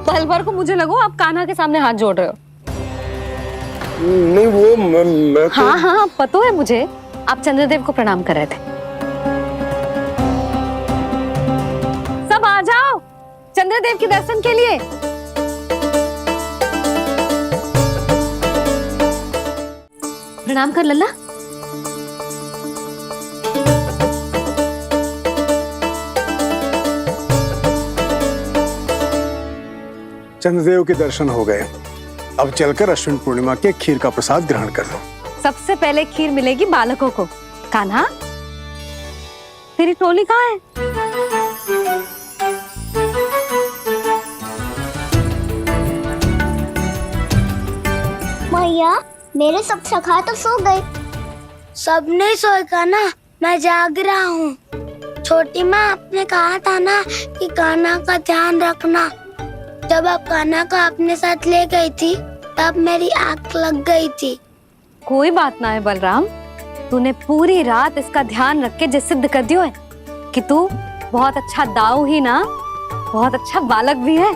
पल भर को मुझे लगो आप कान्हा के सामने हाथ जोड़ रहे हो। नहीं वो मैं तो... हाँ हाँ पता है मुझे, आप चंद्रदेव को प्रणाम कर रहे थे। सब आ जाओ चंद्रदेव के दर्शन के लिए। प्रणाम कर लल्ला। चंद्रदेव के दर्शन हो गए, अब चलकर अश्विन पूर्णिमा के खीर का प्रसाद ग्रहण कर लो। सबसे पहले खीर मिलेगी बालकों को। कान्हा, तेरी टोली कहाँ है? मैया, मेरे सब सखा तो सो गए। सब नहीं सोए का ना, मैं जाग रहा हूँ। छोटी माँ आपने कहा था ना कि कान्हा का ध्यान रखना। जब आप कान्हा को अपने साथ ले गई थी तब मेरी आंख लग गई थी। कोई बात ना है बलराम, तूने पूरी रात इसका ध्यान रख के जो सिद्ध कर दियो है कि तू बहुत अच्छा दाऊ ही ना, बहुत अच्छा बालक भी है।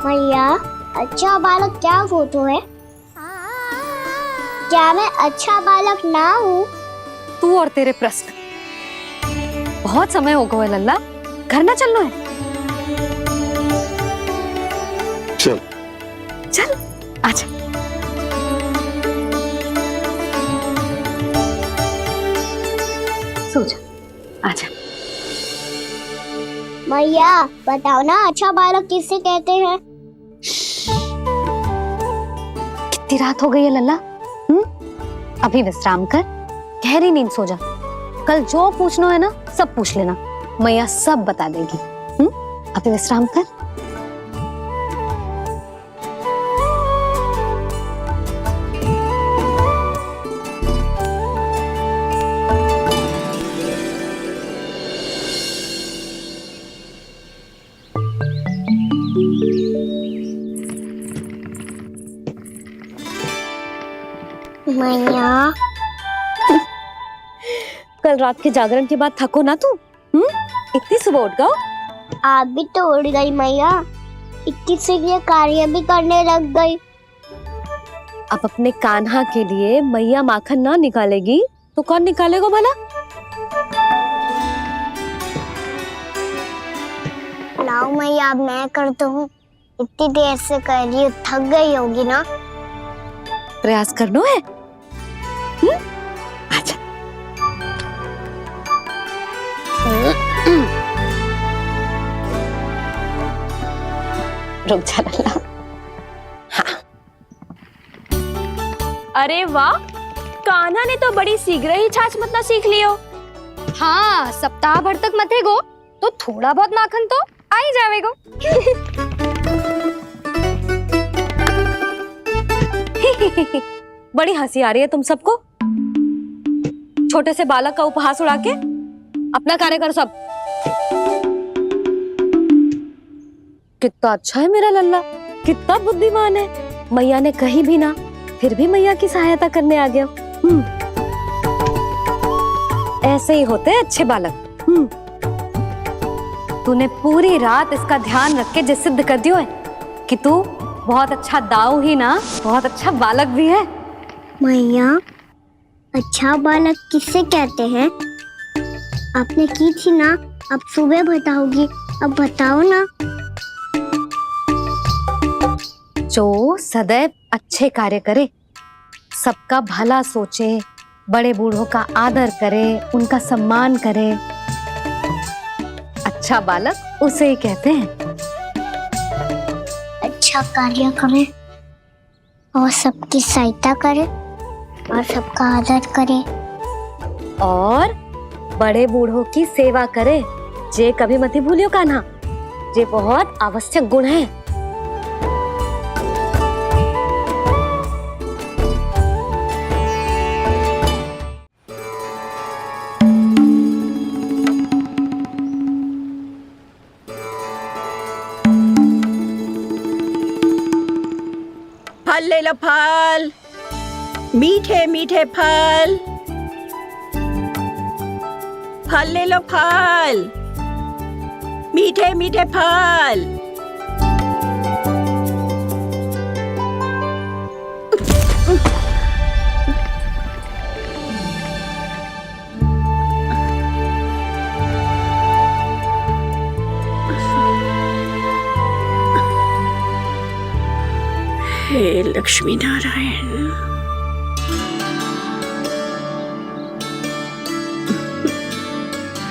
मैया, अच्छा बालक क्या फोटो है? क्या मैं अच्छा बालक ना हूँ? तू और तेरे प्रश्न। बहुत समय हो गया लल्ला, घर ना चलना है? चल चल आजा। सो जा, आजा। मैया बताओ ना, अच्छा बालक किसे कहते हैं? कितनी रात हो गई है लल्ला? अभी विश्राम कर, गहरी नींद सो जा। कल जो पूछना है ना सब पूछ लेना, मैया सब बता देगी। अभी विश्राम कर। मैया, कल रात के जागरण के बाद थको ना तू? इतनी सुबह उठ गओ? आप भी तो उड़ गई मैया, इक्कीस से ये कार्य भी करने लग गई। अब अपने कान्हा के लिए मैया माखन ना निकालेगी तो कौन निकालेगा भला? लाओ मैया, अब मैं करता हूँ। इतनी देर से कर रही हूँ, थक गई होगी ना? प्रयास करना है। आजा। रुक जा लल्ला। हाँ। अरे वाह, कान्हा ने तो बड़ी शीघ्र ही छाछ मतना सीख लियो। हाँ, सप्ताह भर तक मतेगो तो थोड़ा बहुत माखन तो आ ही जावेगो। बड़ी हंसी आ रही है तुम सबको। छोटे से बालक का उपहास उड़ा के अपना कार्य करो सब। कितना अच्छा है मेरा लल्ला, कितना बुद्धिमान है। मैया ने कही भी ना, फिर भी मैया की सहायता करने आ गया। ऐसे ही होते हैं अच्छे बालक। तूने पूरी रात इसका ध्यान रख के जो सिद्ध कर दियो है कि तू बहुत अच्छा दाऊ ही ना, बहुत अच्छा बालक भी है। मैया, अच्छा बालक किसे कहते हैं? आपने की थी ना, अब सुबह बताओगी, अब बताओ ना। जो सदैव अच्छे कार्य करे, सबका भला सोचे, बड़े बूढ़ों का आदर करे, उनका सम्मान करे, अच्छा बालक उसे ही कहते हैं। अच्छा कार्य करे और सबकी सहायता करे और सबका आदर करे और बड़े बूढ़ों की सेवा करे। जे कभी मत भूलियो कान्हा, जे बहुत आवश्यक गुण है। फल, मीठे मीठे फल। फल ले लो फल, मीठे मीठे फल। हे लक्ष्मी नारायण।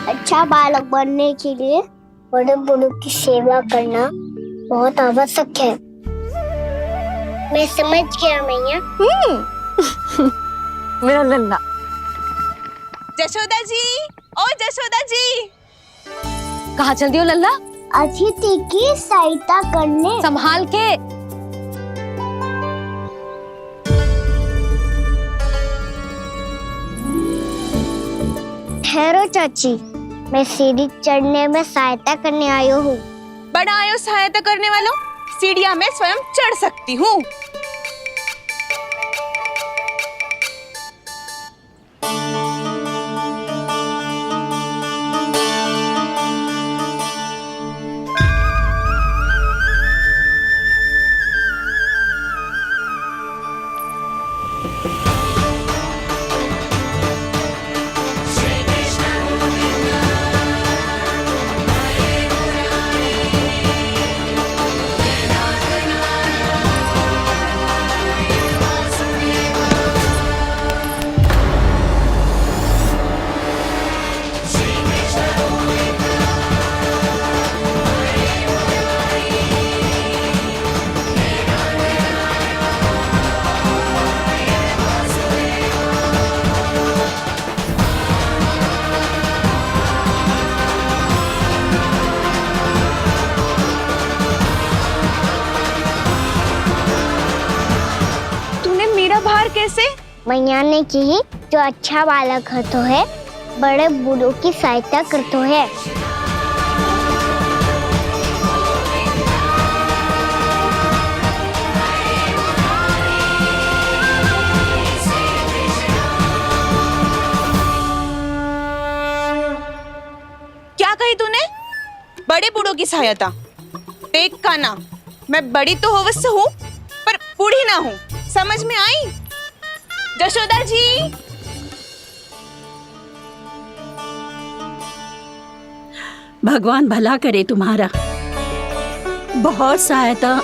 अच्छा बालक बनने के लिए बड़े बूढ़ों की सेवा करना बहुत आवश्यक है। मैं समझ गया मैया। मेरा लल्ला। जशोदा जी, ओ जशोदा जी। कहाँ चल दी हो लल्ला? अतिथि की सहायता करने। संभाल के। ठहरो चाची, मैं सीढ़ी चढ़ने में सहायता करने आई हूँ। बड़ा आयो सहायता करने वालों, सीढ़ियाँ मैं स्वयं चढ़ सकती हूँ। कैसे? मैया ने की जो अच्छा बालक होतो है बड़े बूढ़ों की सहायता करतो है। क्या कही तूने? बड़े बूढ़ों की सहायता? देख कान्हा, मैं बड़ी तो अवश्य हूँ पर बूढ़ी ना हूँ, समझ में आई? जशोदा जी, भगवान भला करे तुम्हारा। बहुत सहायता।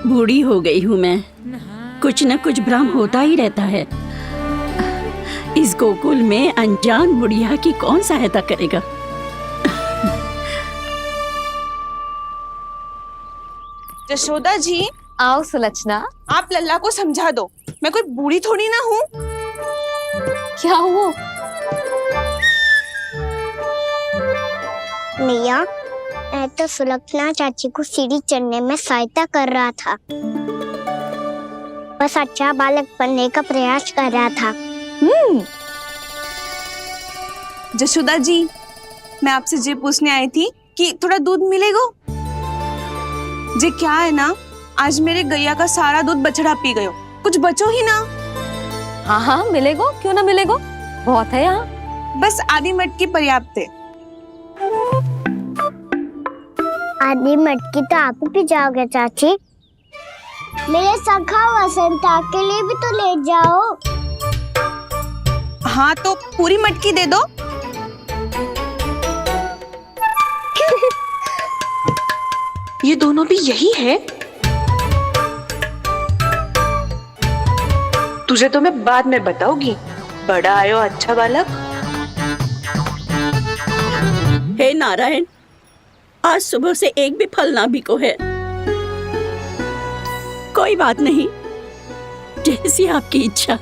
बूढ़ी हो गई हूँ मैं, कुछ न कुछ भ्रम होता ही रहता है। इस गोकुल में अनजान बुढ़िया की कौन सहायता करेगा? जशोदा जी, आओ सुलक्षणा। आप लल्ला को समझा दो, मैं कोई बूढ़ी थोड़ी ना हूँ। क्या हुआ? मैया, मैं तो सुलक्षणा चाची को सीढ़ी चढ़ने में सहायता कर रहा था, बस अच्छा बालक बनने का प्रयास कर रहा था। जशोदा जी, मैं आपसे ये पूछने आई थी कि थोड़ा दूध मिलेगा? जे क्या है ना, आज मेरे गैया का सारा दूध बछड़ा पी गयो, कुछ बचो ही ना। हाँ हाँ मिलेगा, क्यों ना मिलेगा, बहुत है यहाँ। बस आधी मटकी पर्याप्त है। आधी मटकी तो आप ही पी जाओगे चाची। मेरे सखा वसंता के लिए भी तो ले जाओ। हाँ तो पूरी मटकी दे दो। ये दोनों भी यही है? तुझे तो मैं बाद में बताऊंगी। बड़ा आयो अच्छा बालक। हे नारायण, आज सुबह से एक भी फल ना बिको है। कोई बात नहीं, जैसी आपकी इच्छा।